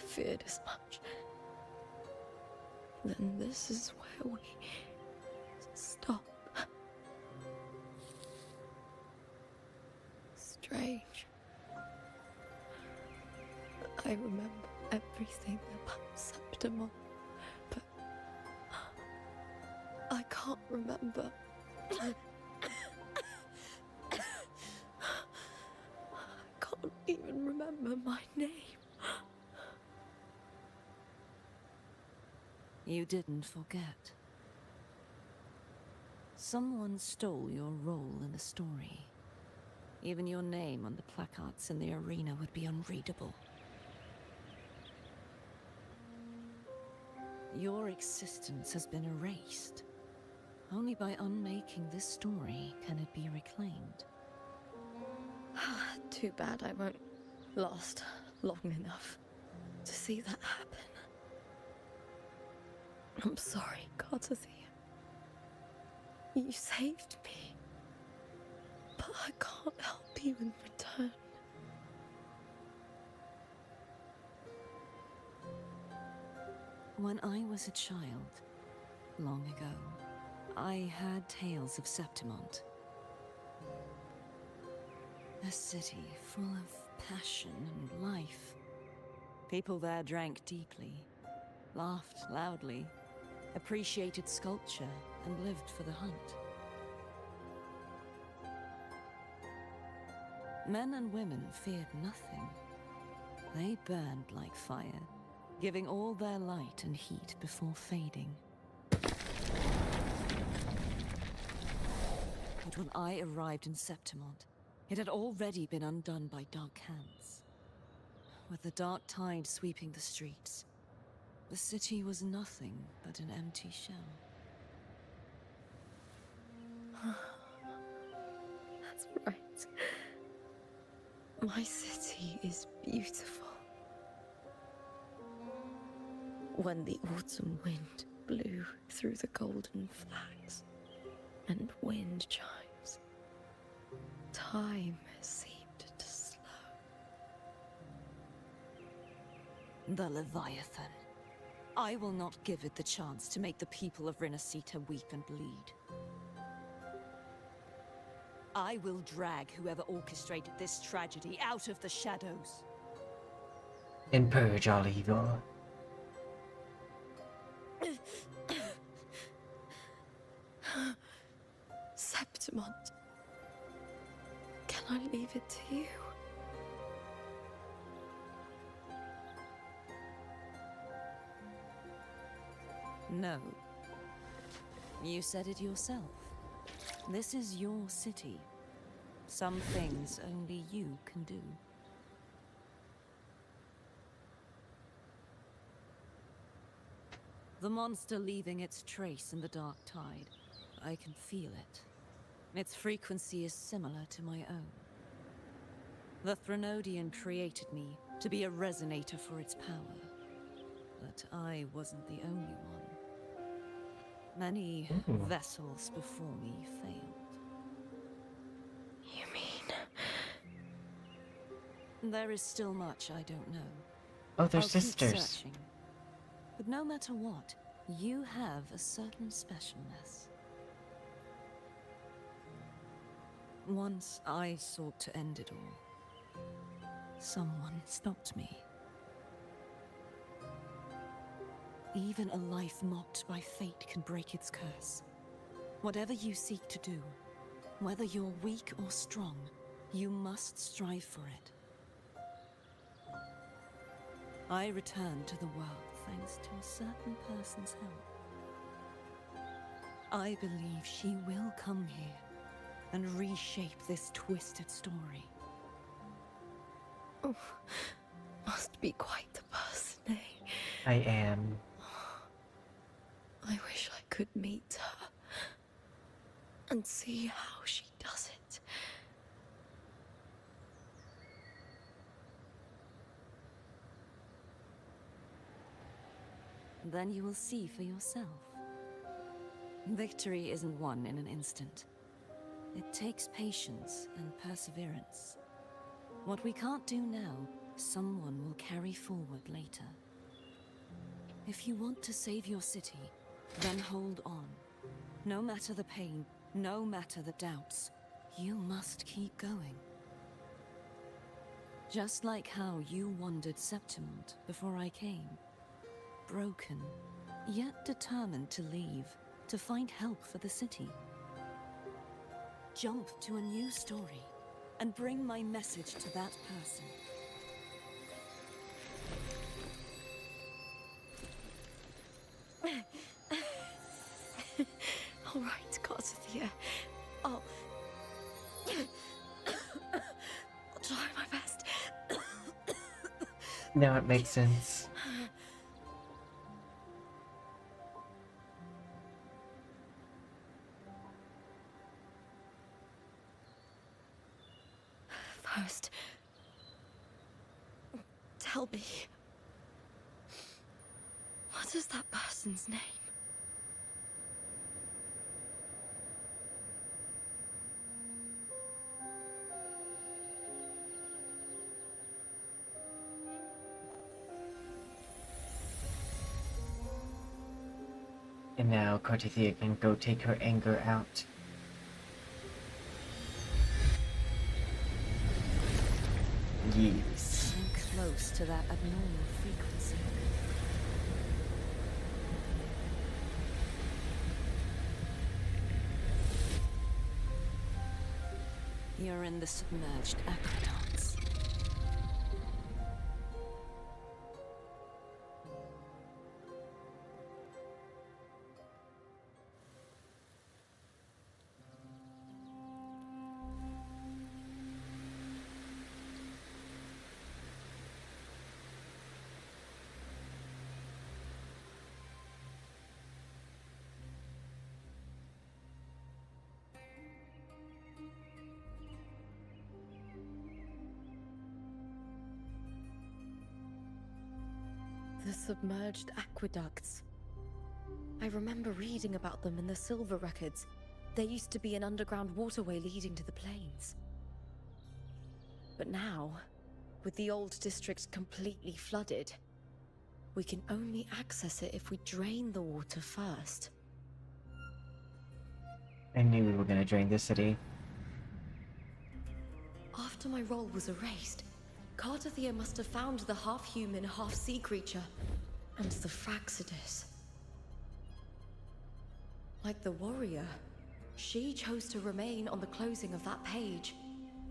feared as much. Then this is where we stop. Strange. I remember everything about Septimont, but I can't remember. I can't even remember my name. You didn't forget. Someone stole your role in the story. Even your name on the placards in the arena would be unreadable. Your existence has been erased. Only by unmaking this story can it be reclaimed. Too bad I won't last long enough to see that happen. I'm sorry, Cartathea. You saved me. But I can't help you in return. When I was a child, long ago, I had tales of Septimont. A city full of passion and life. People there drank deeply, laughed loudly, appreciated sculpture, and lived for the hunt. Men and women feared nothing. They burned like fire, giving all their light and heat before fading. But when I arrived in Septimont, it had already been undone by dark hands. With the dark tide sweeping the streets, the city was nothing but an empty shell. That's right. My city is beautiful. When the autumn wind blew through the golden flags and wind chimes, time seemed to slow. The Leviathan. I will not give it the chance to make the people of Renacita weep and bleed. I will drag whoever orchestrated this tragedy out of the shadows. And purge all evil. Septimont, can I leave it to you? No. You said it yourself. This is your city. Some things only you can do. The monster leaving its trace in the dark tide. I can feel it. Its frequency is similar to my own. The Threnodian created me to be a resonator for its power. But I wasn't the only one. Many vessels before me failed. You mean? There is still much I don't know. Oh, they're I'll keep sisters. searching. But no matter what, you have a certain specialness. Once I sought to end it all. Someone stopped me. Even a life mocked by fate can break its curse. Whatever you seek to do, whether you're weak or strong, you must strive for it. I returned to the world thanks to a certain person's help. I believe she will come here and reshape this twisted story. Oh, must be quite the person, eh? I am. I wish I could meet her and see how she does it. Then you will see for yourself. Victory isn't won in an instant. It takes patience and perseverance. What we can't do now, someone will carry forward later. If you want to save your city, then hold on. No matter the pain, no matter the doubts, you must keep going. Just like how you wandered Septimont before I came. Broken, yet determined to leave, to find help for the city. Jump to a new story, and bring my message to that person. All right, Cartathea. I'll Now it makes sense. First, tell me, what is that person's name? And now Cartithia can go take her anger out. Yes. I'm close to that abnormal frequency. You're in the submerged aqueducts. The submerged aqueducts. I remember reading about them in the Silver Records. There used to be an underground waterway leading to the plains. But now, with the old district completely flooded, we can only access it if we drain the water first. I knew we were gonna drain the city. After my role was erased, Cartithia must have found the half-human, half-sea creature, and the Fraxidus. Like the warrior, she chose to remain on the closing of that page,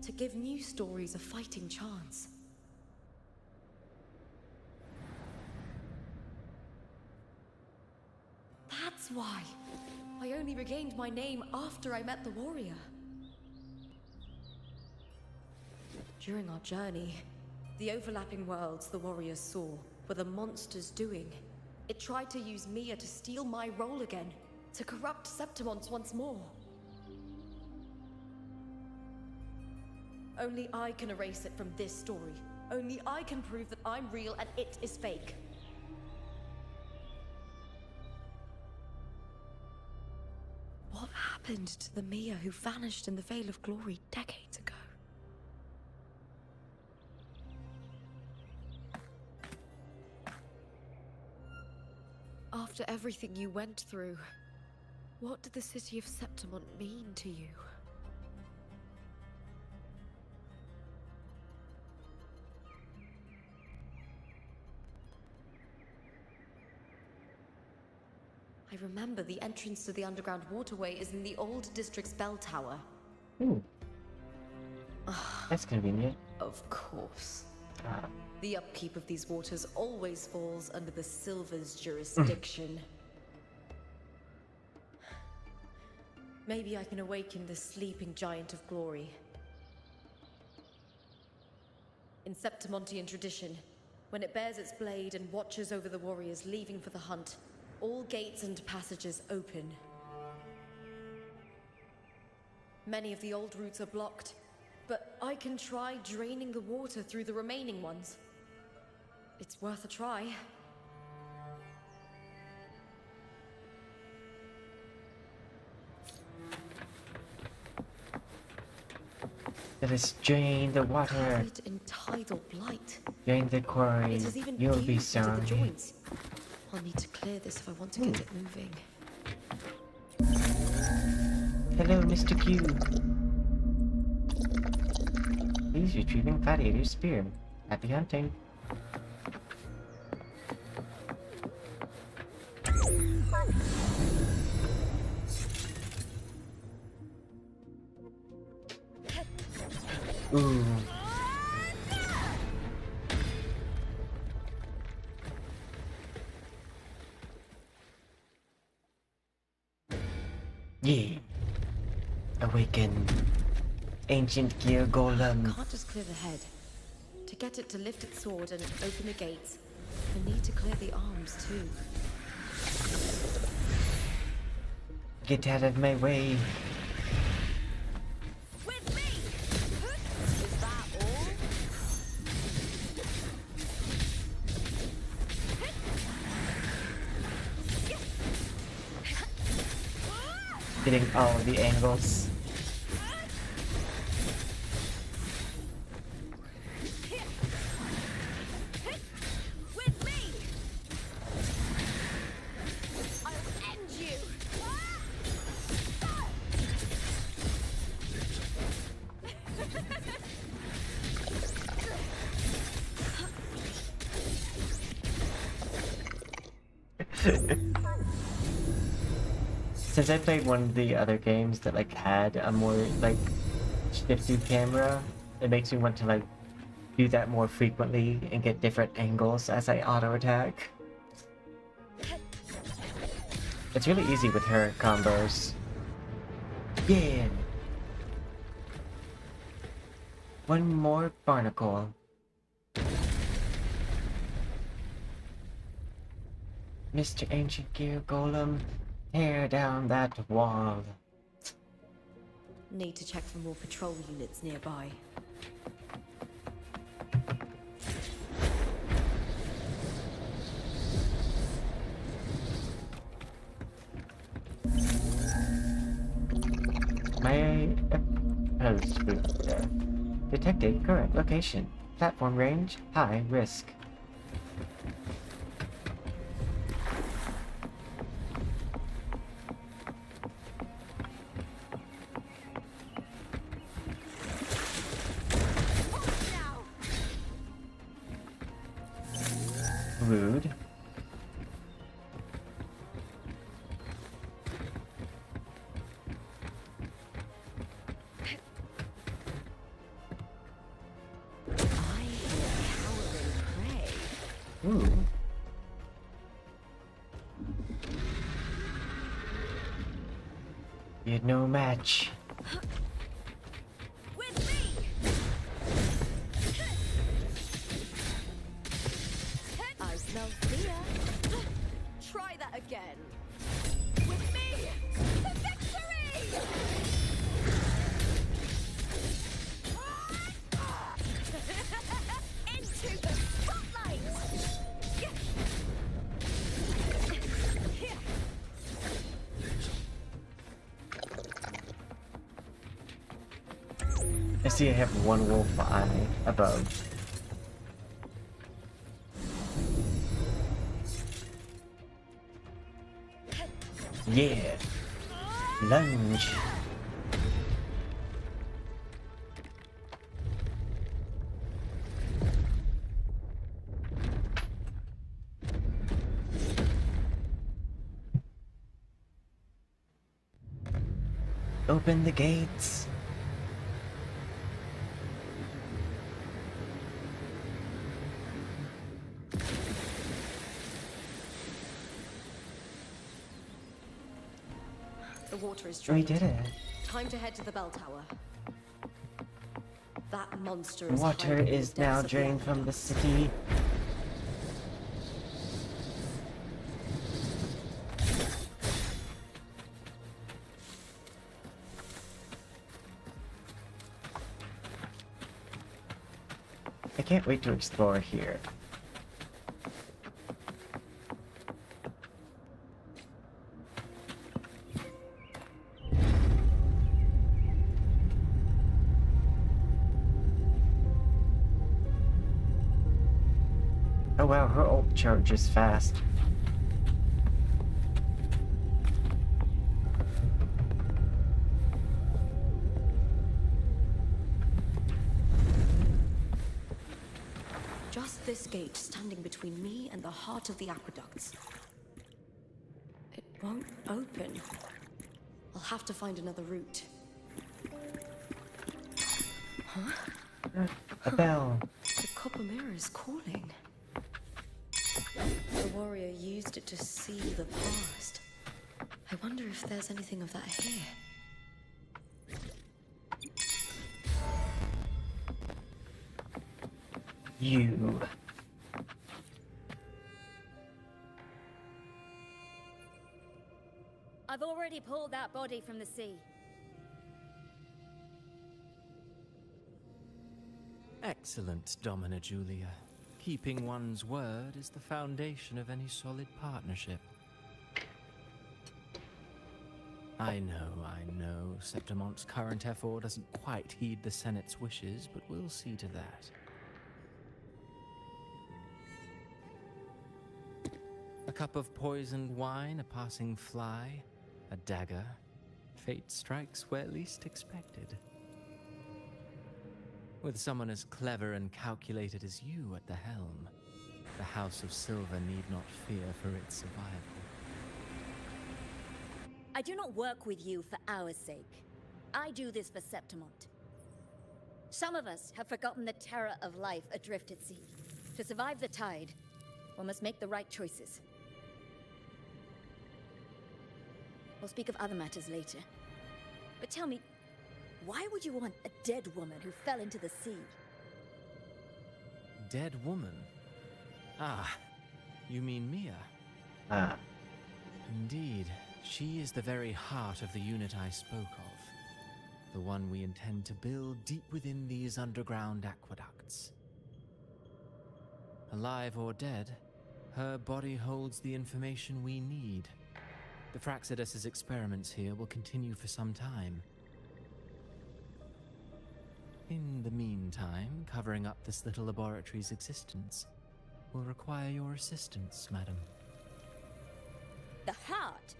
to give new stories a fighting chance. That's why I only regained my name after I met the warrior. During our journey, the overlapping worlds the warriors saw were the monsters doing. It tried to use Mia to steal my role again, to corrupt Septimons once more. Only I can erase it from this story. Only I can prove that I'm real and it is fake. What happened to the Mia who vanished in the Veil of Glory decades ago? After everything you went through, what did the city of Septimon mean to you? I remember the entrance to the underground waterway is in the old district's bell tower. Ooh. That's convenient. Of course. Ah. The upkeep of these waters always falls under the Silver's jurisdiction. Maybe I can awaken the sleeping giant of glory. In Septimontian tradition, when it bears its blade and watches over the warriors leaving for the hunt, all gates and passages open. Many of the old routes are blocked, but I can try draining the water through the remaining ones. It's worth a try. Let us drain the water. Covered in tidal blight. Drain the quarry. It has even You'll be fused into sorry. the joints. I'll need to clear this if I want to get it moving. Hello, Mr. Q. He's retrieving Gladiator's spear. Happy hunting. Ooh. Yeah. Awaken. Ancient gear golem. Can't just clear the head. To get it to lift its sword and open the gates, I need to clear the arms too. Get out of my way. With me! Is that all? Getting all of the angles. With me! I'll end you! Since I played one of the other games that like had a more like shifty camera, it makes me want to like do that more frequently and get different angles as I auto attack. It's really easy with her combos. Yeah. One more barnacle. Mr. Ancient Gear Golem, tear down that wall. Need to check for more patrol units nearby. My detected current location. Platform range, high risk. Rude. Ooh. You're no match. With me! I smell fear. Try that again. With me! For victory! Into the spotlight! I see I have one wolf eye above. Yeah. Lunge. Open the gates. The water is We drained. did it. Time to head to the bell tower. That monster The is water hiding in is the now depths of the drained from the city. I can't wait to explore here. Oh wow, her ult charges fast. Just this gate standing between me and the heart of the aqueducts. It won't open. I'll have to find another route. Huh? A bell. The copper mirror is calling. The warrior used it to see the past. I wonder if there's anything of that here. you. I've already pulled that body from the sea. Excellent, Domina Julia. Keeping one's word is the foundation of any solid partnership. I know, Septimon's current F4 doesn't quite heed the Senate's wishes, but we'll see to that. A cup of poisoned wine, a passing fly, a dagger. Fate strikes where least expected. With someone as clever and calculated as you at the helm, the House of Silver need not fear for its survival. I do not work with you for our sake. I do this for Septimont. Some of us have forgotten the terror of life adrift at sea. To survive the tide, one must make the right choices. We'll speak of other matters later. But tell me, why would you want a dead woman who fell into the sea? Dead woman? Ah, you mean Mia? Ah. Indeed, she is the very heart of the unit I spoke of. The one we intend to build deep within these underground aqueducts. Alive or dead, her body holds the information we need. The Fraxidus's experiments here will continue for some time. In the meantime, covering up this little laboratory's existence will require your assistance, madam. The heart?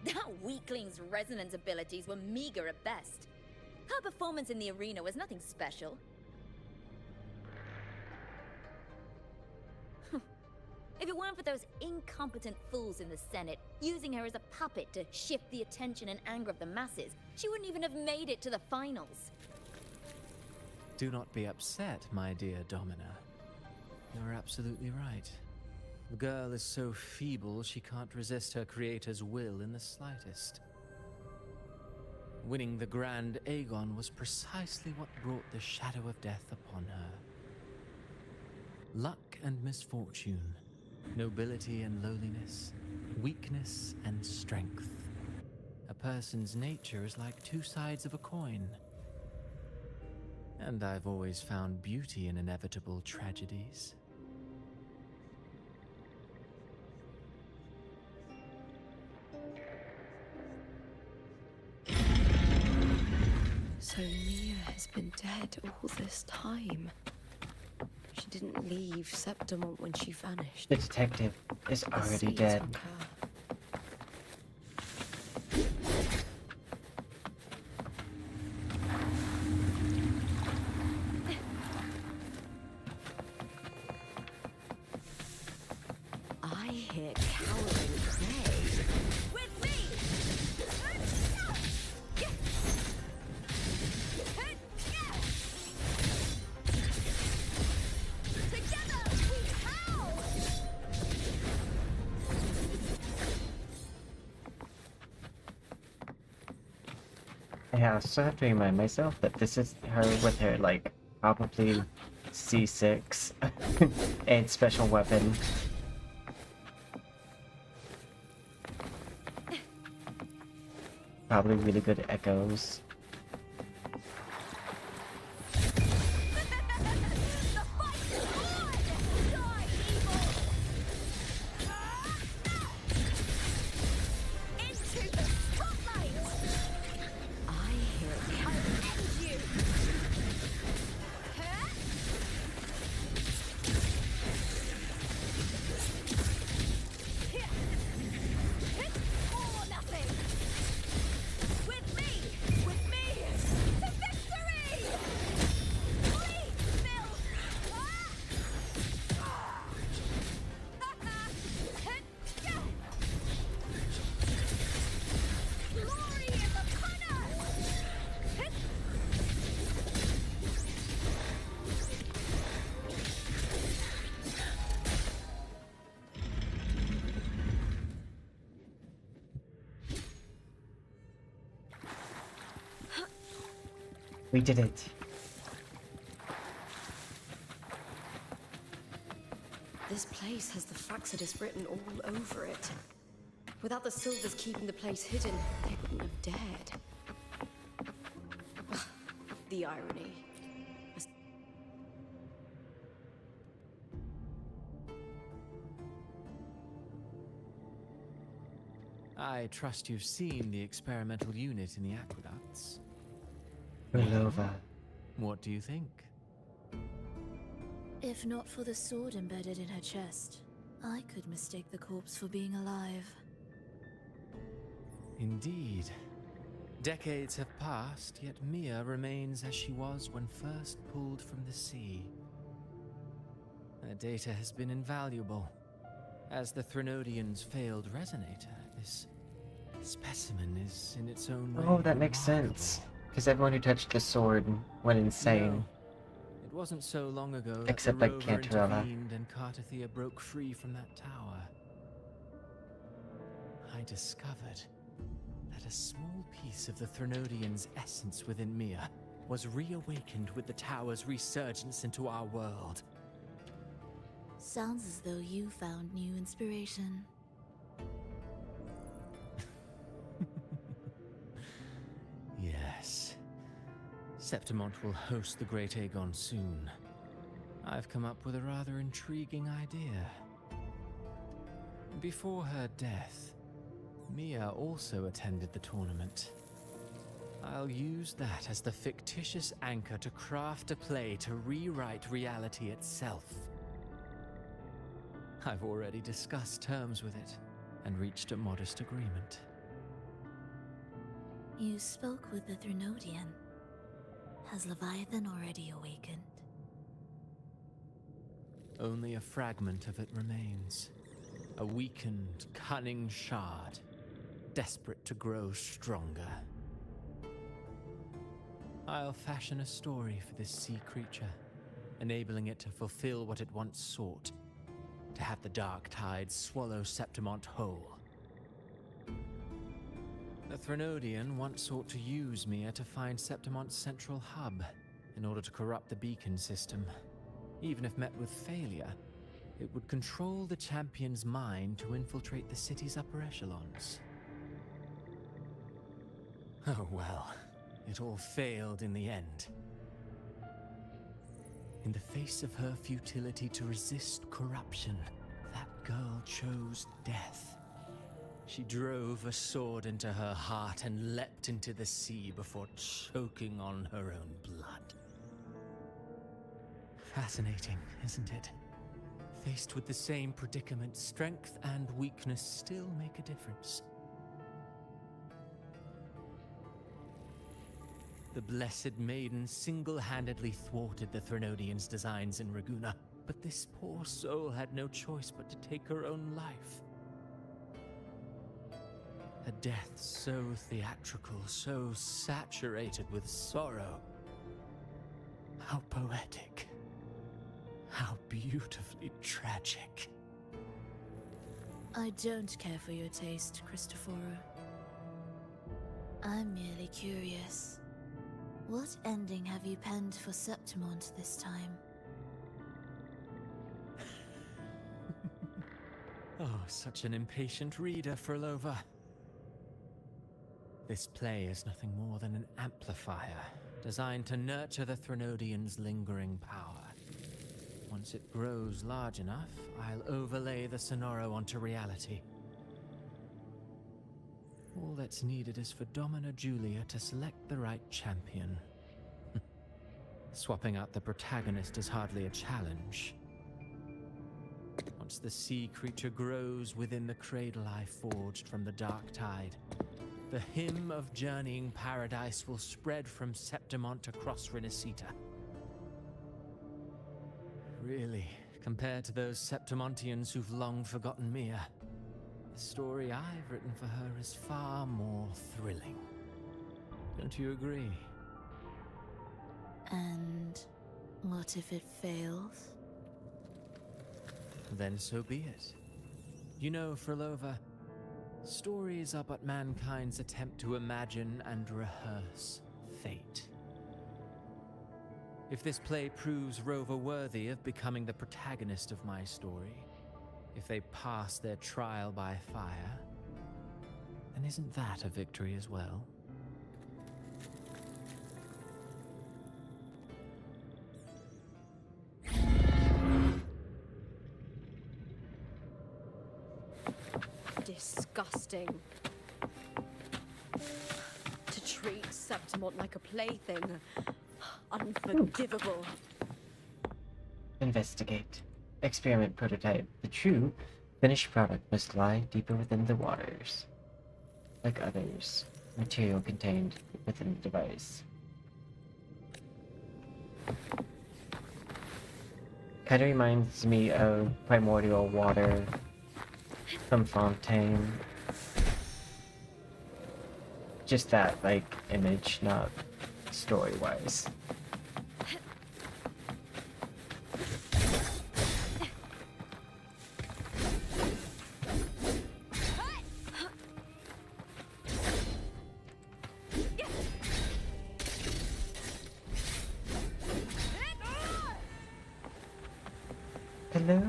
That weakling's resonance abilities were meager at best. Her performance in the arena was nothing special. If it weren't for those incompetent fools in the Senate using her as a puppet to shift the attention and anger of the masses, she wouldn't even have made it to the finals. Do not be upset, my dear Domina. You're absolutely right. The girl is so feeble she can't resist her creator's will in the slightest. Winning the Grand Aegon was precisely what brought the shadow of death upon her. Luck and misfortune, nobility and lowliness, weakness and strength. A person's nature is like two sides of a coin. And I've always found beauty in inevitable tragedies. So Mia has been dead all this time. She didn't leave Septimont when she vanished. The detective is The already sea dead. took her. I hear cowering prey. With me! Together we howl! Yeah, I also have to remind myself that this is her with her, like, probably C6 and special weapon. Probably really good echoes. The fight is on! Die, evil! Into the spotlight! I hear I'll end you! Huh? Here. Hit or nothing! With me, to victory! Bleed, Phil! Glory is upon us! We did it. This place has the Fraxidus written all over it. Without the Silvers keeping the place hidden, they wouldn't have dared. Ugh, the irony. I trust you've seen the experimental unit in the aqueducts. Belova. What do you think? If not for the sword embedded in her chest, I could mistake the corpse for being alive. Indeed. Decades have passed, yet Mia remains as she was when first pulled from the sea. Her data has been invaluable. As the Threnodian's failed resonator, this specimen is in its own way Oh, that makes sense. Because everyone who touched the sword went insane. No. It wasn't so long ago that Except, the like, rover Cantarella. intervened and Cartathea broke free from that tower. I discovered that a small piece of the Threnodian's essence within Mia was reawakened with the tower's resurgence into our world. Sounds as though you found new inspiration. Yes. Septimont will host the Great Aegon soon. I've come up with a rather intriguing idea. Before her death, Mia also attended the tournament. I'll use that as the fictitious anchor to craft a play to rewrite reality itself. I've already discussed terms with it and reached a modest agreement. You spoke with the Threnodian. Has Leviathan already awakened? Only a fragment of it remains. A weakened, cunning shard, desperate to grow stronger. I'll fashion a story for this sea creature, enabling it to fulfill what it once sought, to have the dark tide swallow Septimont whole. The Threnodian once sought to use Mia to find Septimont's central hub in order to corrupt the beacon system. Even if met with failure, it would control the champion's mind to infiltrate the city's upper echelons. Oh well, it all failed in the end. In the face of her futility to resist corruption, that girl chose death. She drove a sword into her heart and leapt into the sea before choking on her own blood. Fascinating, isn't it? Faced with the same predicament, strength and weakness still make a difference. The Blessed Maiden single-handedly thwarted the Threnodian's designs in Raguna, but this poor soul had no choice but to take her own life. A death so theatrical, so saturated with sorrow. How poetic. How beautifully tragic. I don't care for your taste, Cristoforo. I'm merely curious. What ending have you penned for Septimont this time? Oh, such an impatient reader, Frolova. This play is nothing more than an amplifier, designed to nurture the Threnodian's lingering power. Once it grows large enough, I'll overlay the Sonoro onto reality. All that's needed is for Domina Julia to select the right champion. Swapping out the protagonist is hardly a challenge. Once the sea creature grows within the cradle I forged from the dark tide, the hymn of journeying paradise will spread from Septimont across Renacita. Really, compared to those Septimontians who've long forgotten Mia, the story I've written for her is far more thrilling. Don't you agree? And what if it fails? Then so be it. You know, Frolova, stories are but mankind's attempt to imagine and rehearse fate. If this play proves Rover worthy of becoming the protagonist of my story, if they pass their trial by fire, then isn't that a victory as well? Disgusting. To treat Septimont like a plaything. Unforgivable. Investigate. Experiment prototype. The true finished product must lie deeper within the waters. Like others, material contained within the device. Kind of reminds me of primordial water from Fontaine. Just that, like, image, not story-wise. Hello.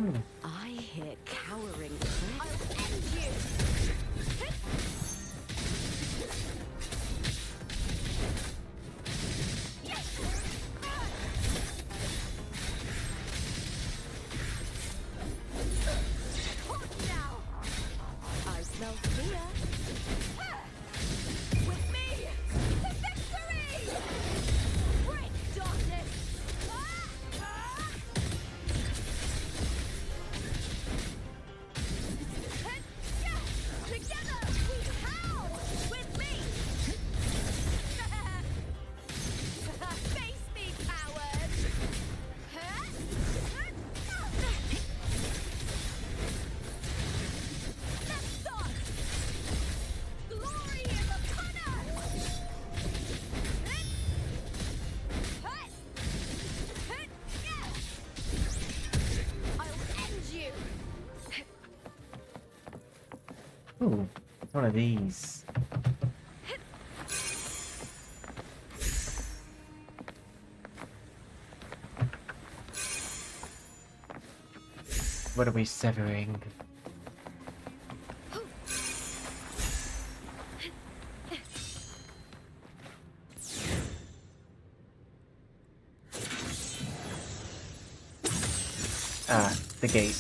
I hear cowering threats. I'll end you! I smell fear. With me, to victory! Break darkness! Together we howl! With me! Face me, coward! Let's start! Glory is upon us! I'll end you! Ooh, one of these. What are we severing? Ah, the gate.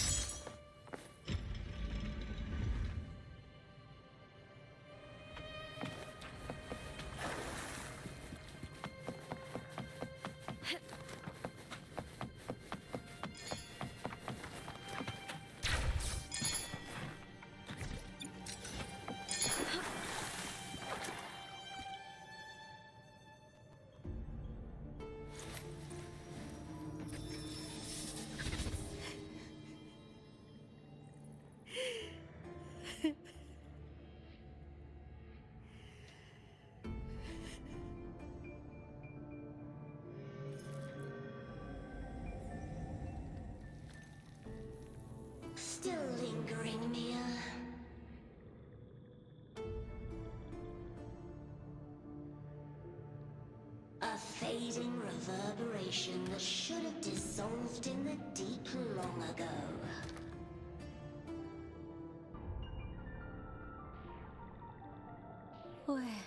Still lingering, Mia. A fading reverberation that should have dissolved in the deep long ago. Where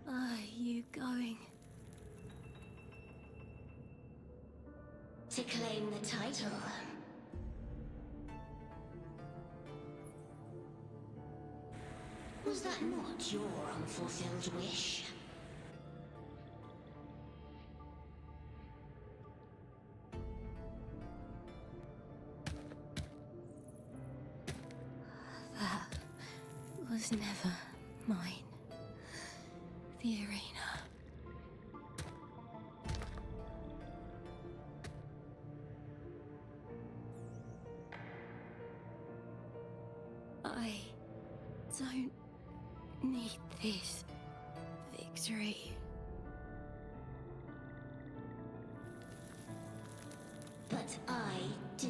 are you going? To claim the title. Was that not your unfulfilled wish? That was never mine. The arena. I don't need this victory. But I do.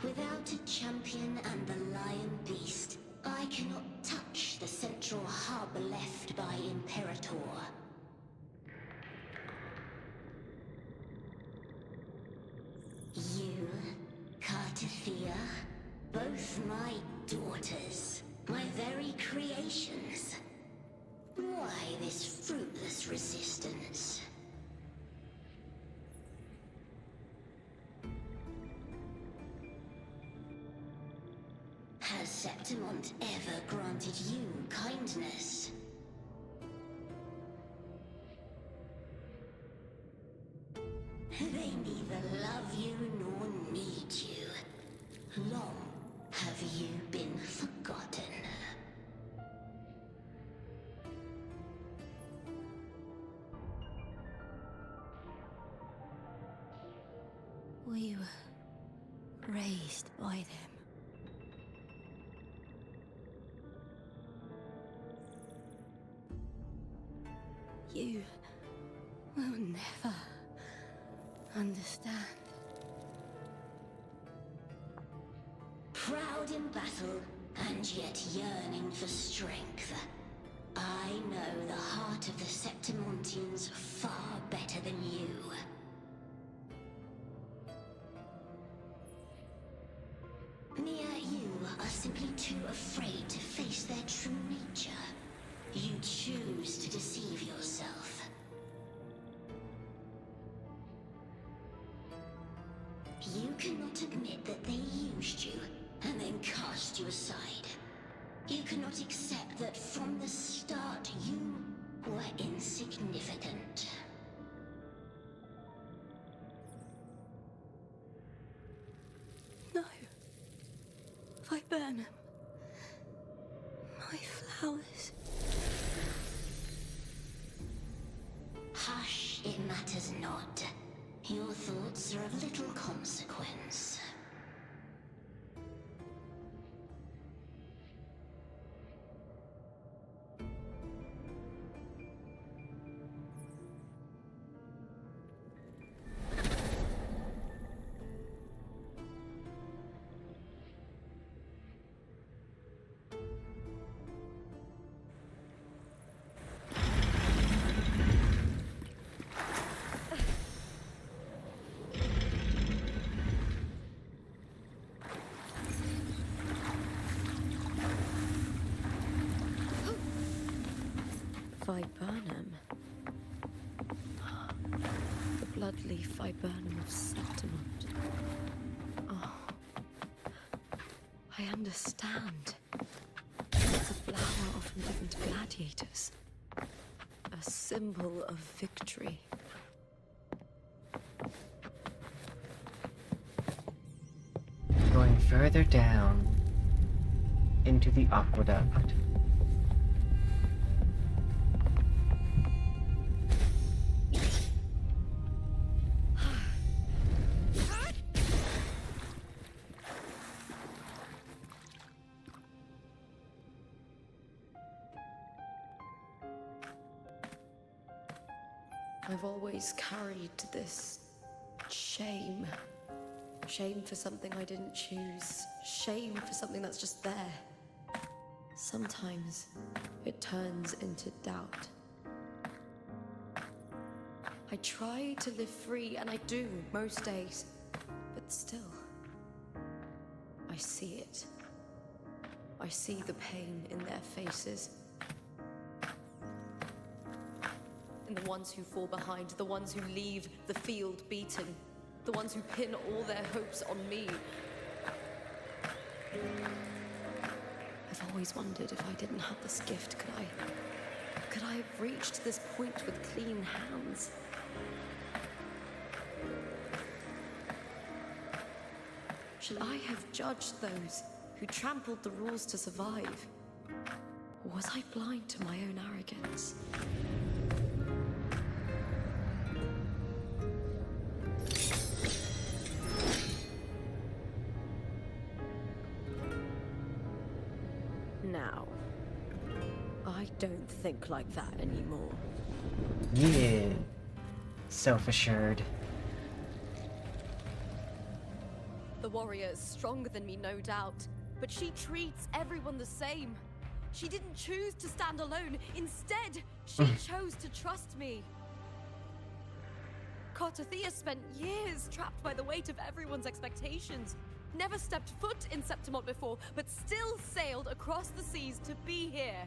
Without a champion and the lion beast, I cannot touch the central hub left by Imperator. my daughters, my very creations. Why this fruitless resistance? Has Septimont ever granted you kindness? They neither love you nor need you. Long have you been forgotten. We were raised by them. You will never understand. Proud in battle, and yet yearning for strength. I know the heart of the Septimontians far better than you. Mia, you are simply too afraid to face their true nature. You choose to deceive yourself. You cannot admit that they used you and then cast you aside. You cannot accept that from the start you were insignificant. No. Viburnum. My flowers. Hush, it matters not. Your thoughts are of little consequence. Viburnum. The bloodleaf viburnum of Septimont. Oh. I understand. It's a flower often given to gladiators. A symbol of victory. Going further down into the aqueduct. I've always carried this shame. Shame for something I didn't choose. Shame for something that's just there. Sometimes it turns into doubt. I try to live free, and I do most days. But still, I see it. I see the pain in their faces. In the ones who fall behind, the ones who leave the field beaten, the ones who pin all their hopes on me. I've always wondered if I didn't have this gift, could I have reached this point with clean hands? Should I have judged those who trampled the rules to survive? Or was I blind to my own arrogance? Now, I don't think like that anymore. Yeah. Self-assured. The warrior is stronger than me, no doubt, but she treats everyone the same. She didn't choose to stand alone. Instead, she chose to trust me. Cartothea spent years trapped by the weight of everyone's expectations. Never stepped foot in Septimont before, but still sailed across the seas to be here.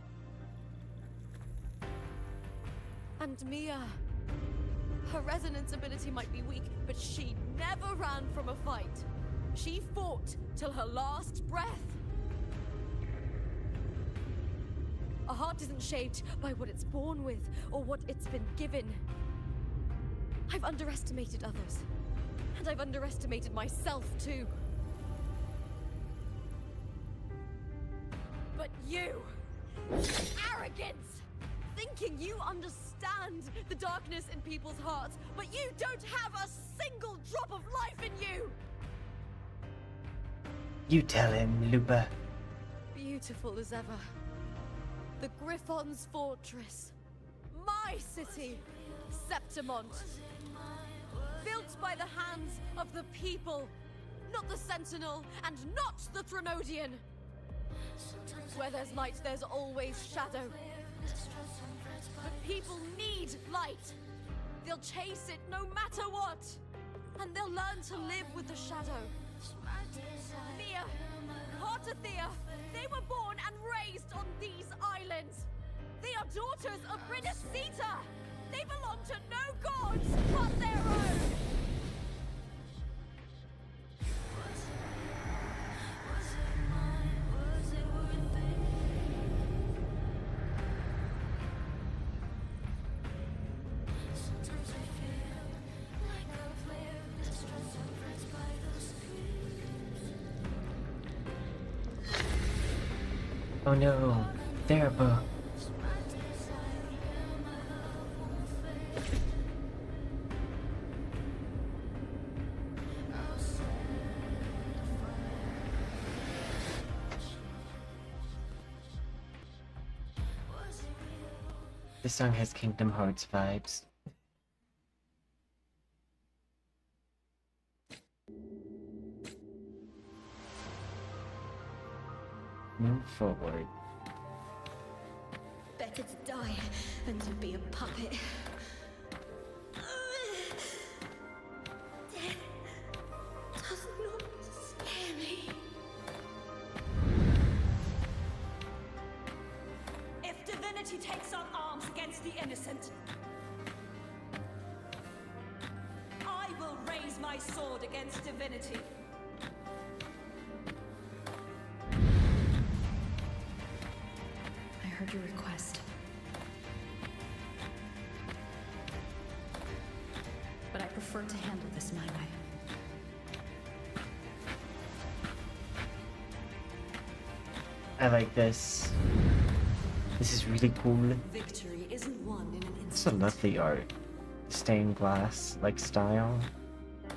And Mia. Her resonance ability might be weak, but she never ran from a fight. She fought till her last breath. A heart isn't shaped by what it's born with or what it's been given. I've underestimated others. And I've underestimated myself too. But you! Arrogance! Thinking you understand the darkness in people's hearts, but you don't have a single drop of life in you! You tell him, Lupa. Beautiful as ever. The Griffon's fortress. My city, Septimont. Built by the hands of the people. Not the Sentinel, and not the Threnodian. Where there's light, there's always shadow. But people need light. They'll chase it no matter what. And they'll learn to live with the shadow. Mia, Cartathea, they were born and raised on these islands. They are daughters of Bridesita. They belong to no gods but their own. Oh no, Therapo. This song has Kingdom Hearts vibes. Move forward. Better to die than to be a puppet. Death does not scare me. If divinity takes up arms against the innocent, I will raise my sword against divinity. I heard your request. But I prefer to handle this my way. I like this. This is really cool. Victory isn't won in an It's a instant. lovely art. Stained glass, like style.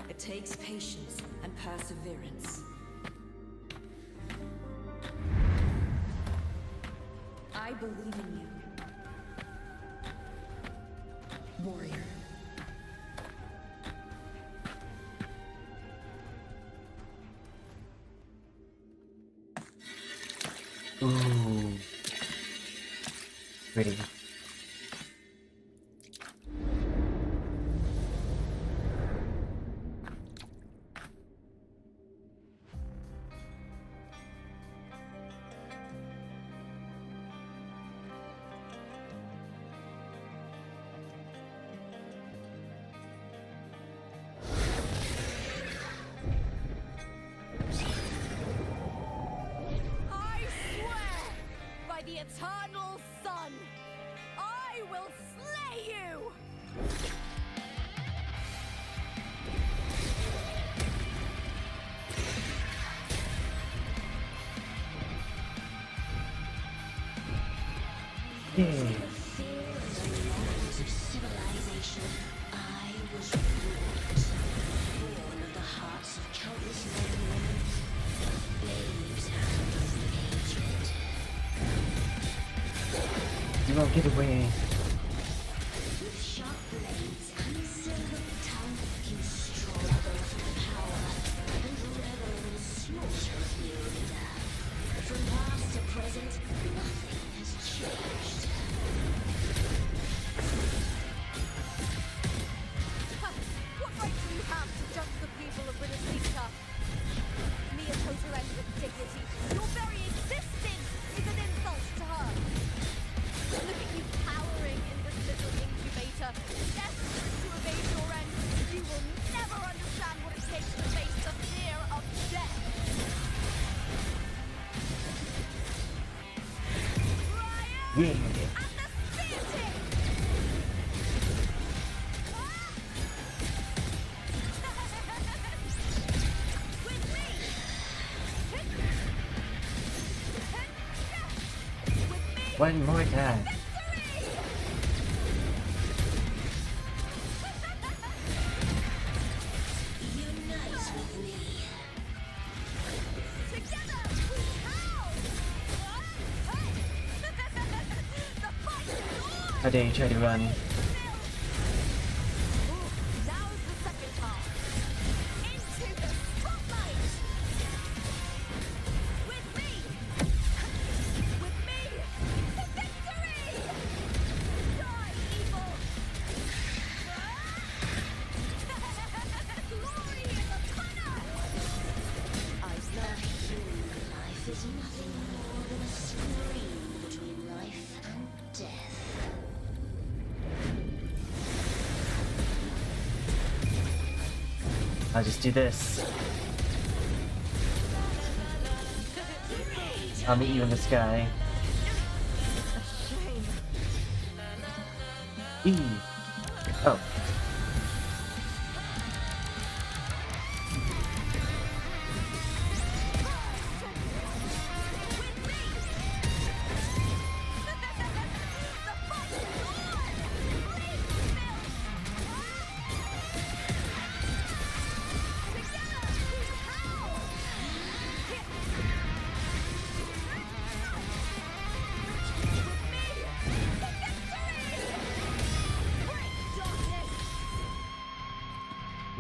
It takes patience and perseverance. I believe in you. Warrior. Ooh. Pretty. I swear by the eternal sun, I will slay you! Yay. Of civilization, I was born of the hearts of countless men and women, babes and aged. You won't get away. With sharp blades and silver tongue, you struggle for power and revel in slaughter field. From past to present, nothing has changed. Ha! What right do you have to judge the people of Bridesita? Yeah. One more time. How dare you try to run? Life is nothing more than a screen between life and death. I'll just do this. I'll meet you in the sky. E. Oh.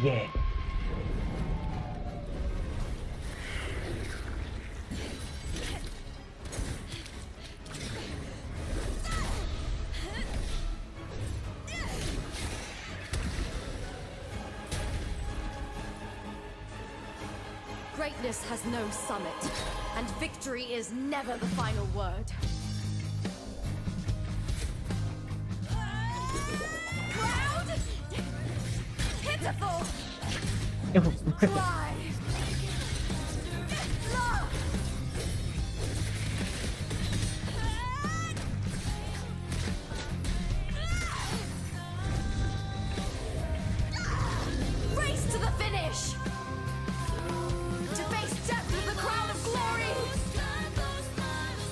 Yeah. Greatness has no summit, and victory is never the final word. Proud! Pitiful! Cry! Love! Race to the finish! To face death with the crown of glory!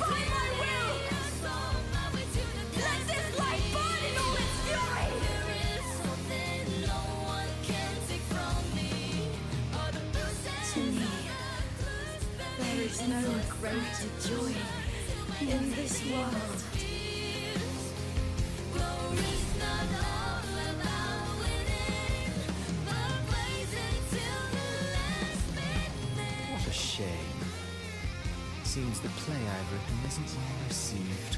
Find my will! Let this light burn in all its fury! To me, there is no greater joy in this world. What a shame. Seems the play I've written isn't well received.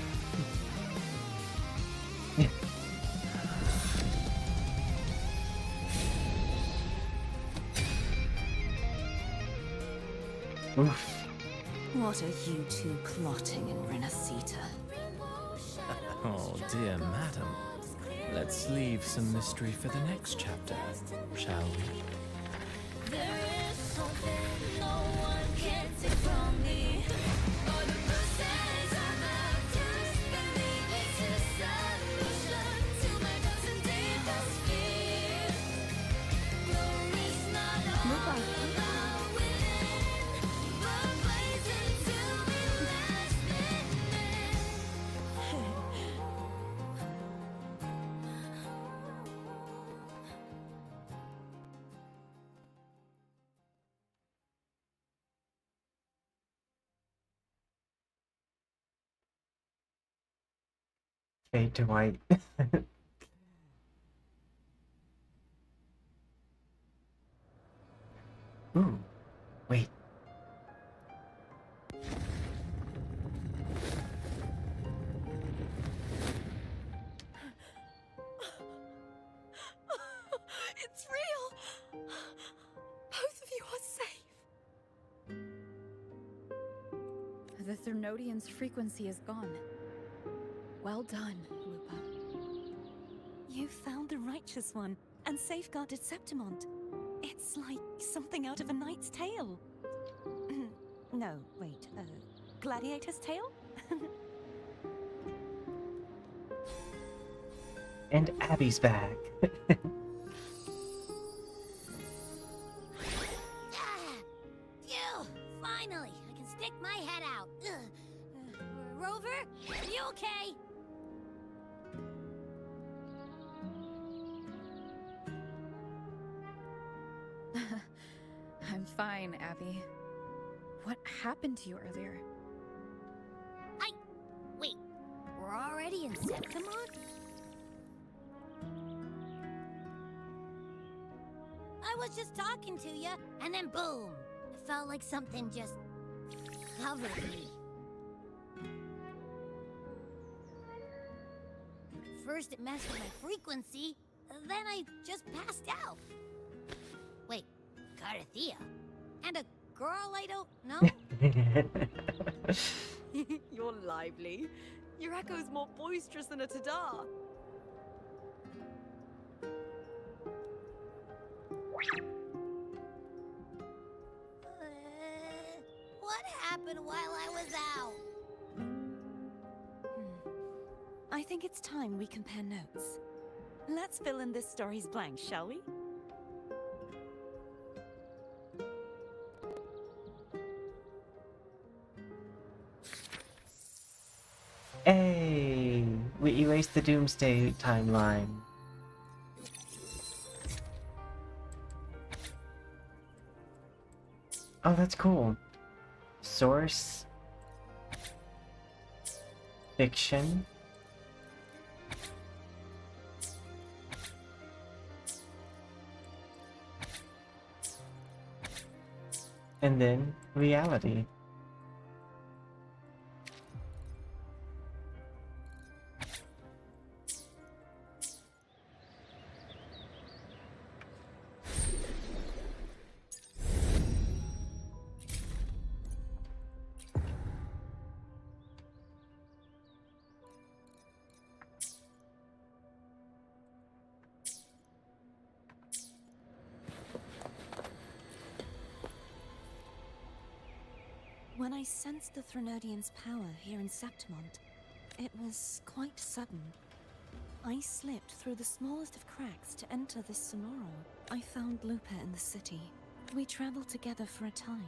Oof. What are you two plotting in Renacita? Oh, dear madam. Let's leave some mystery for the next chapter, shall we? Fade to white. Ooh. Wait. It's real! Both of you are safe! The Threnodian's frequency is gone. Well done, Lupa. You found the righteous one and safeguarded Septimont. It's like something out of a knight's tale. No, wait, Gladiator's tale? And Abby's back. Phew! Finally, I can stick my head out. Rover, are you okay? I'm fine, Abby. What happened to you earlier? Wait, we're already in Septimon? I was just talking to you, and then boom! It felt like something just covered me. First it messed with my frequency, then I just passed out. Wait, Carthea? And a girl I don't know? You're lively. Your echo's more boisterous than a tada. What happened while I was out? I think it's time we compare notes. Let's fill in this story's blanks, shall we? Hey, we erased the Doomsday timeline. Oh, that's cool. Source. Fiction. And then reality. When I sensed the Threnodian's power here in Septimont, it was quite sudden. I slipped through the smallest of cracks to enter this Sonoro. I found Lupa in the city. We traveled together for a time.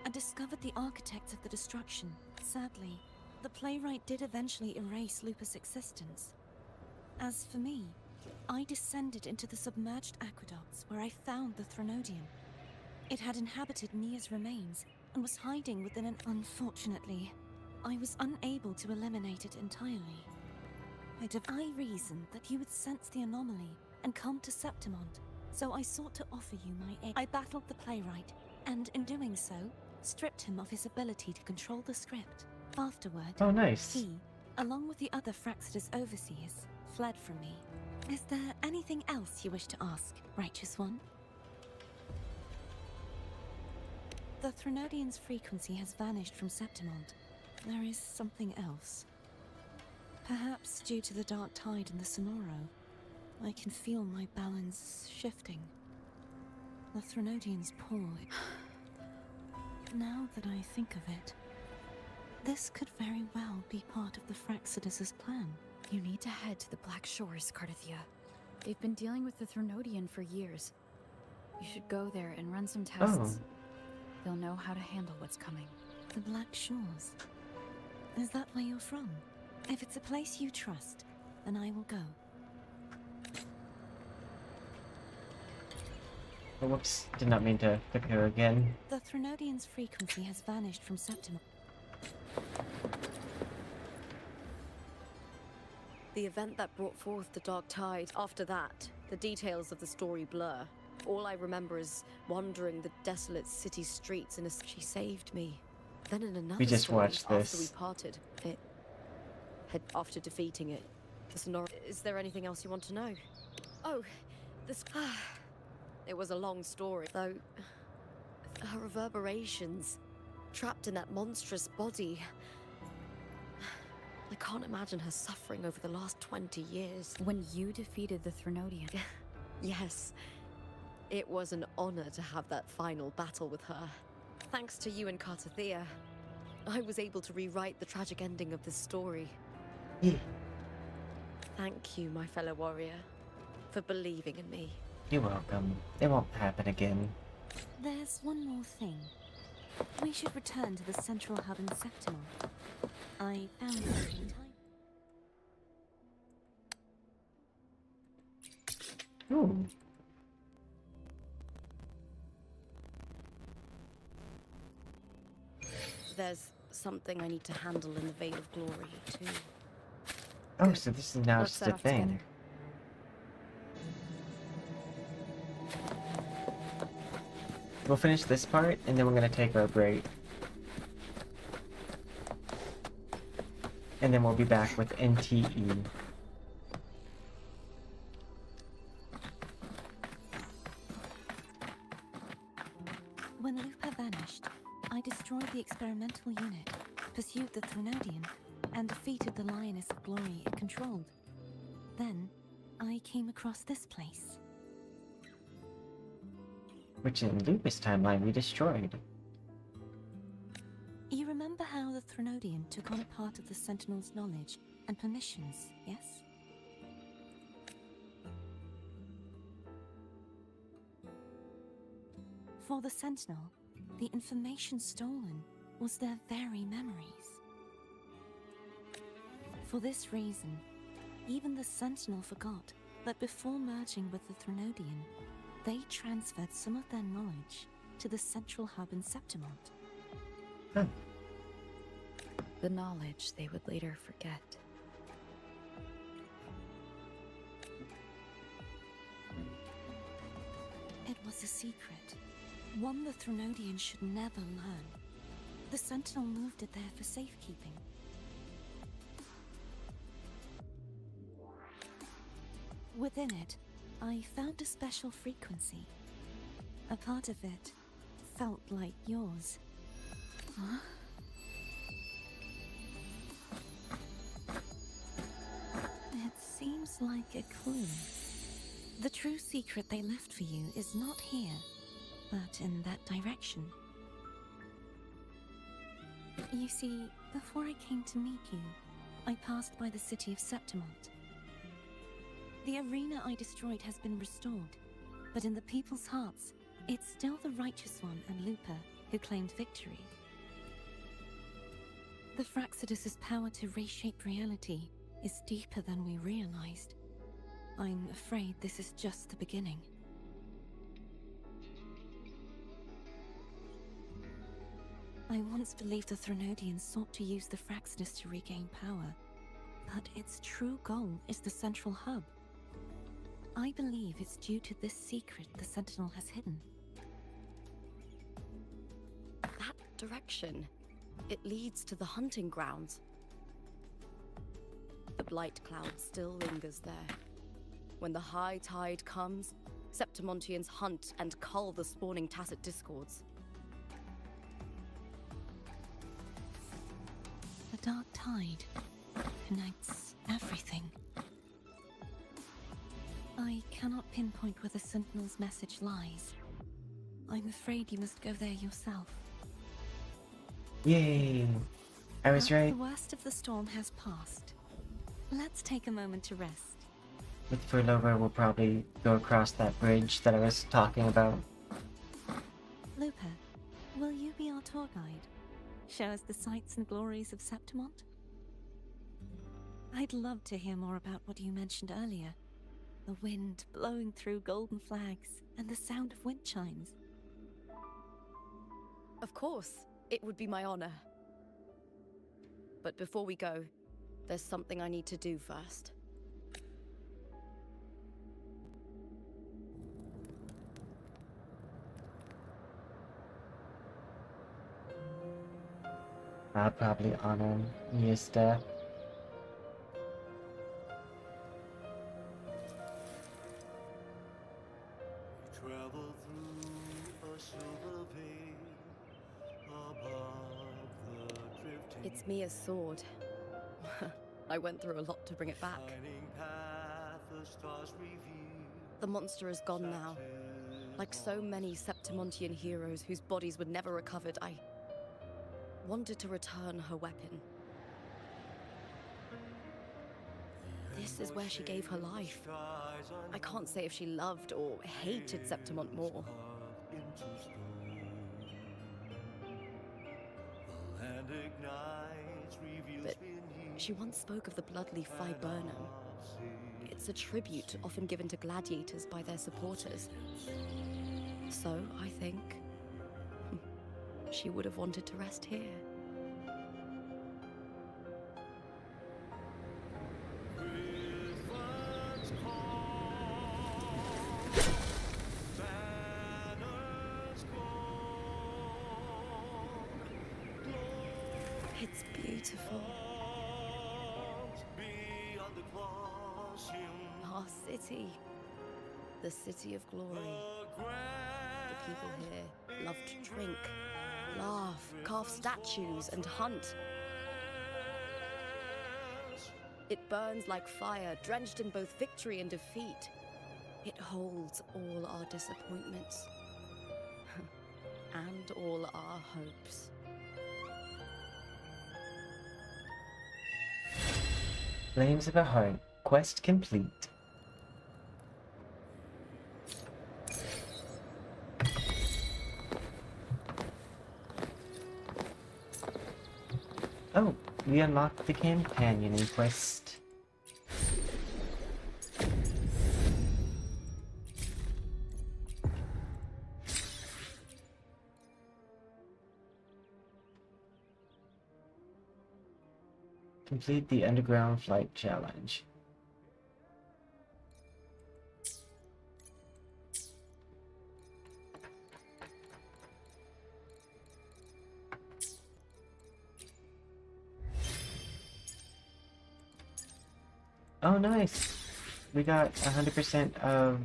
I discovered the architects of the destruction. Sadly, the playwright did eventually erase Lupa's existence. As for me, I descended into the submerged aqueducts where I found the Threnodian. It had inhabited Nia's remains and was hiding within an... Unfortunately, I was unable to eliminate it entirely. I reasoned that you would sense the anomaly and come to Septimont, so I sought to offer you my aid. I battled the playwright, and in doing so, stripped him of his ability to control the script. Afterward, Oh, nice. he, along with the other Fraxidus overseers, fled from me. Is there anything else you wish to ask, Righteous One? The Threnodian's frequency has vanished from Septimont. There is something else. Perhaps due to the dark tide in the Sonoro, I can feel my balance shifting. The Threnodian's pull. Now that I think of it, this could very well be part of the Fraxidus' plan. You need to head to the Black Shores, Carthea. They've been dealing with the Threnodian for years. You should go there and run some tests. Oh. They'll know how to handle what's coming. The Black Shores? Is that where you're from? If it's a place you trust, then I will go. Oh, whoops, did not mean to click her again. The Threnodian's frequency has vanished from Septimont. The event that brought forth the dark tide. After that, the details of the story blur. All I remember is wandering the desolate city streets in a... She saved me. Then in another We just story, watched after this. we parted, it... had after defeating it. The Sonora... Is there anything else you want to know? Oh, this... It was a long story, though... Her reverberations, trapped in that monstrous body... I can't imagine her suffering over the last 20 years. When you defeated the Threnodian. Yes. It was an honor to have that final battle with her. Thanks to you and Carthea, I was able to rewrite the tragic ending of this story. Yeah. Thank you, my fellow warrior, for believing in me. You're welcome. It won't happen again. There's one more thing. We should return to the central hub in Septimon. I found something tiny. Ooh. There's something I need to handle in the Veil of Glory, too. Oh, Good. so this is now Let's just set a off thing. together. We'll finish this part, and then we're gonna take our break. And then we'll be back with NTE. When Lupa vanished, I destroyed the experimental unit, pursued the Threnodian, and defeated the Lioness of Glory it controlled. Then, I came across this place. Which in Lupus timeline we destroyed. You remember how the Threnodian took on a part of the Sentinel's knowledge and permissions, yes? For the Sentinel, the information stolen was their very memories. For this reason, even the Sentinel forgot that before merging with the Threnodian, they transferred some of their knowledge to the central hub in Septimont. Huh. The knowledge they would later forget. It was a secret, one the Threnodian should never learn. The Sentinel moved it there for safekeeping. Within it, I found a special frequency. A part of it felt like yours. Huh? It seems like a clue. The true secret they left for you is not here, but in that direction. You see, before I came to meet you, I passed by the city of Septimont. The arena I destroyed has been restored, but in the people's hearts, it's still the Righteous One and Lupa who claimed victory. The Fraxidus' power to reshape reality is deeper than we realized. I'm afraid this is just the beginning. I once believed the Threnodians sought to use the Fraxidus to regain power, but its true goal is the central hub. I believe it's due to this secret the Sentinel has hidden. That direction, it leads to the hunting grounds. The blight cloud still lingers there. When the high tide comes, Septimontians hunt and cull the spawning tacit discords. The dark tide connects everything. I cannot pinpoint where the Sentinel's message lies. I'm afraid you must go there yourself. Yay! I was But right. the worst of the storm has passed. Let's take a moment to rest. With Furlover, we'll probably go across that bridge that I was talking about. Lupa, will you be our tour guide? Show us the sights and glories of Septimont? I'd love to hear more about what you mentioned earlier. The wind blowing through golden flags and the sound of wind chimes. Of course, it would be my honor. But before we go, there's something I need to do first. I'll probably honor Mia's death. Travel through a silver veil above the drifting It's Mia's sword. I went through a lot to bring it back. shining path the stars reveal. The monster is gone now. Like so many Septimontian heroes whose bodies were never recovered, I wanted to return her weapon. The This is where she gave her life. I can't say if she loved or hated Septimont more. Into stone. The land ignites, reveals But beneath. she once spoke of the bloodleaf viburnum. It's a tribute often given to gladiators by their supporters. So, I think, she would have wanted to rest here. Griffins call, banners blown, It's beautiful. glows beyond the Colosseum. Our city. The city of glory. The The people here love to drink, laugh, carve statues, and hunt. It burns like fire, drenched in both victory and defeat. It holds all our disappointments. And all our hopes. Flames of a Heart. Quest complete. Oh, we unlocked the companion quest. Complete the underground flight challenge. Oh, nice! We got 100% of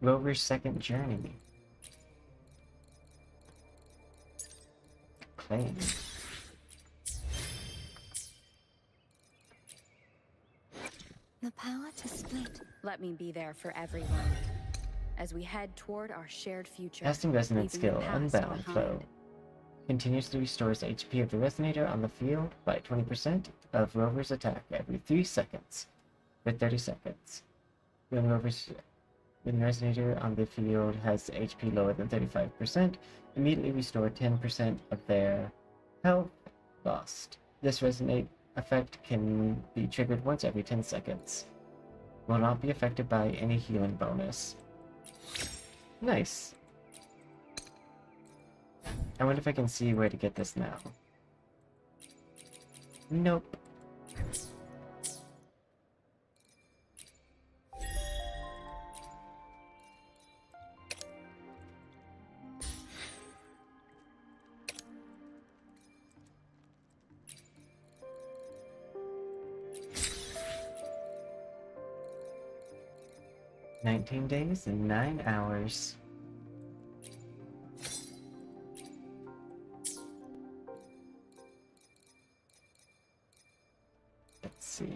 Rover's second journey. Claim. The power to split. Let me be there for everyone. As we head toward our shared future. Casting Resonant leaving the skill, past Unbound behind. Flow. Continuously restores HP of the Resonator on the field by 20% of Rover's attack every 3 seconds for 30 seconds. When Resonator on the field has HP lower than 35%, immediately restore 10% of their health lost. This Resonate effect can be triggered once every 10 seconds. Will not be affected by any healing bonus. Nice. I wonder if I can see where to get this now. Nope. "19 days and 9 hours. Let's see.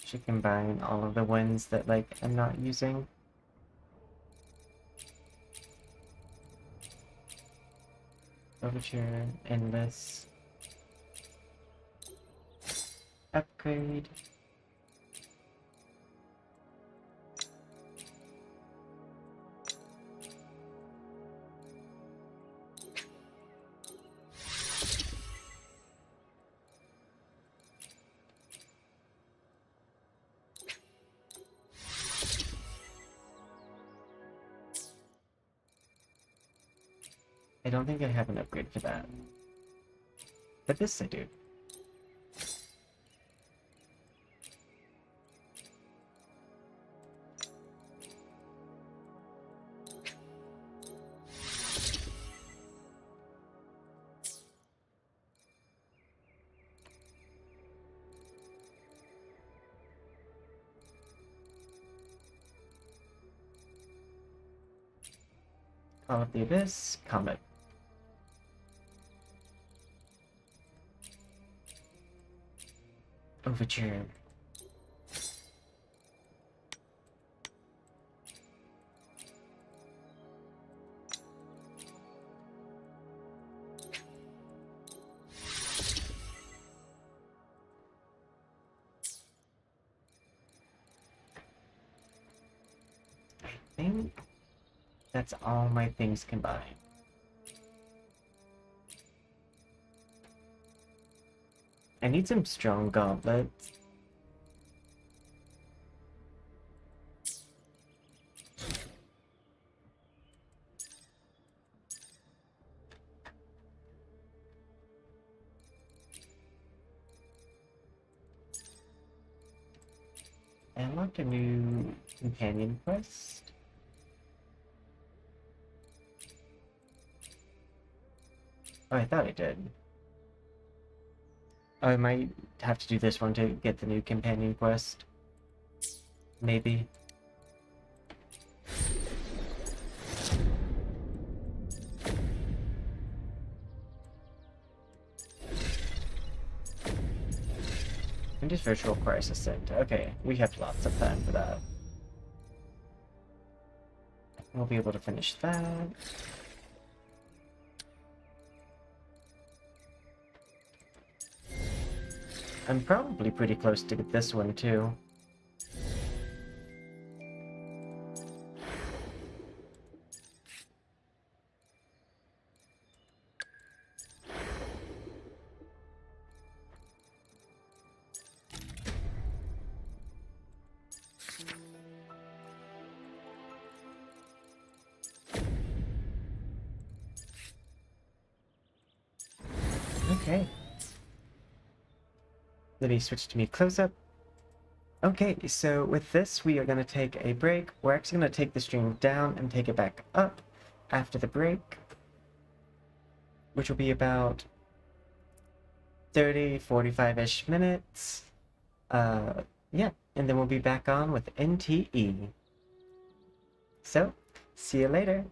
Should combine all of the ones that, like, I'm not using. Overture, Endless. Upgrade. I don't think I have an upgrade for that. But this I do. All of the Abyss, Comet. Overture. I think that's all my things combined. I need some strong gauntlets. I unlocked a new companion quest. Oh, I thought I did. Oh, I might have to do this one to get the new companion quest. Maybe. And just Virtual Crisis Center. Okay, we have lots of time for that. We'll be able to finish that. I'm probably pretty close to get this one too. Okay. Let me switch to me close-up. Okay, so with this, we are going to take a break. We're actually going to take the stream down and take it back up after the break, which will be about 30, 45-ish minutes. Yeah, and then we'll be back on with NTE. So, see you later.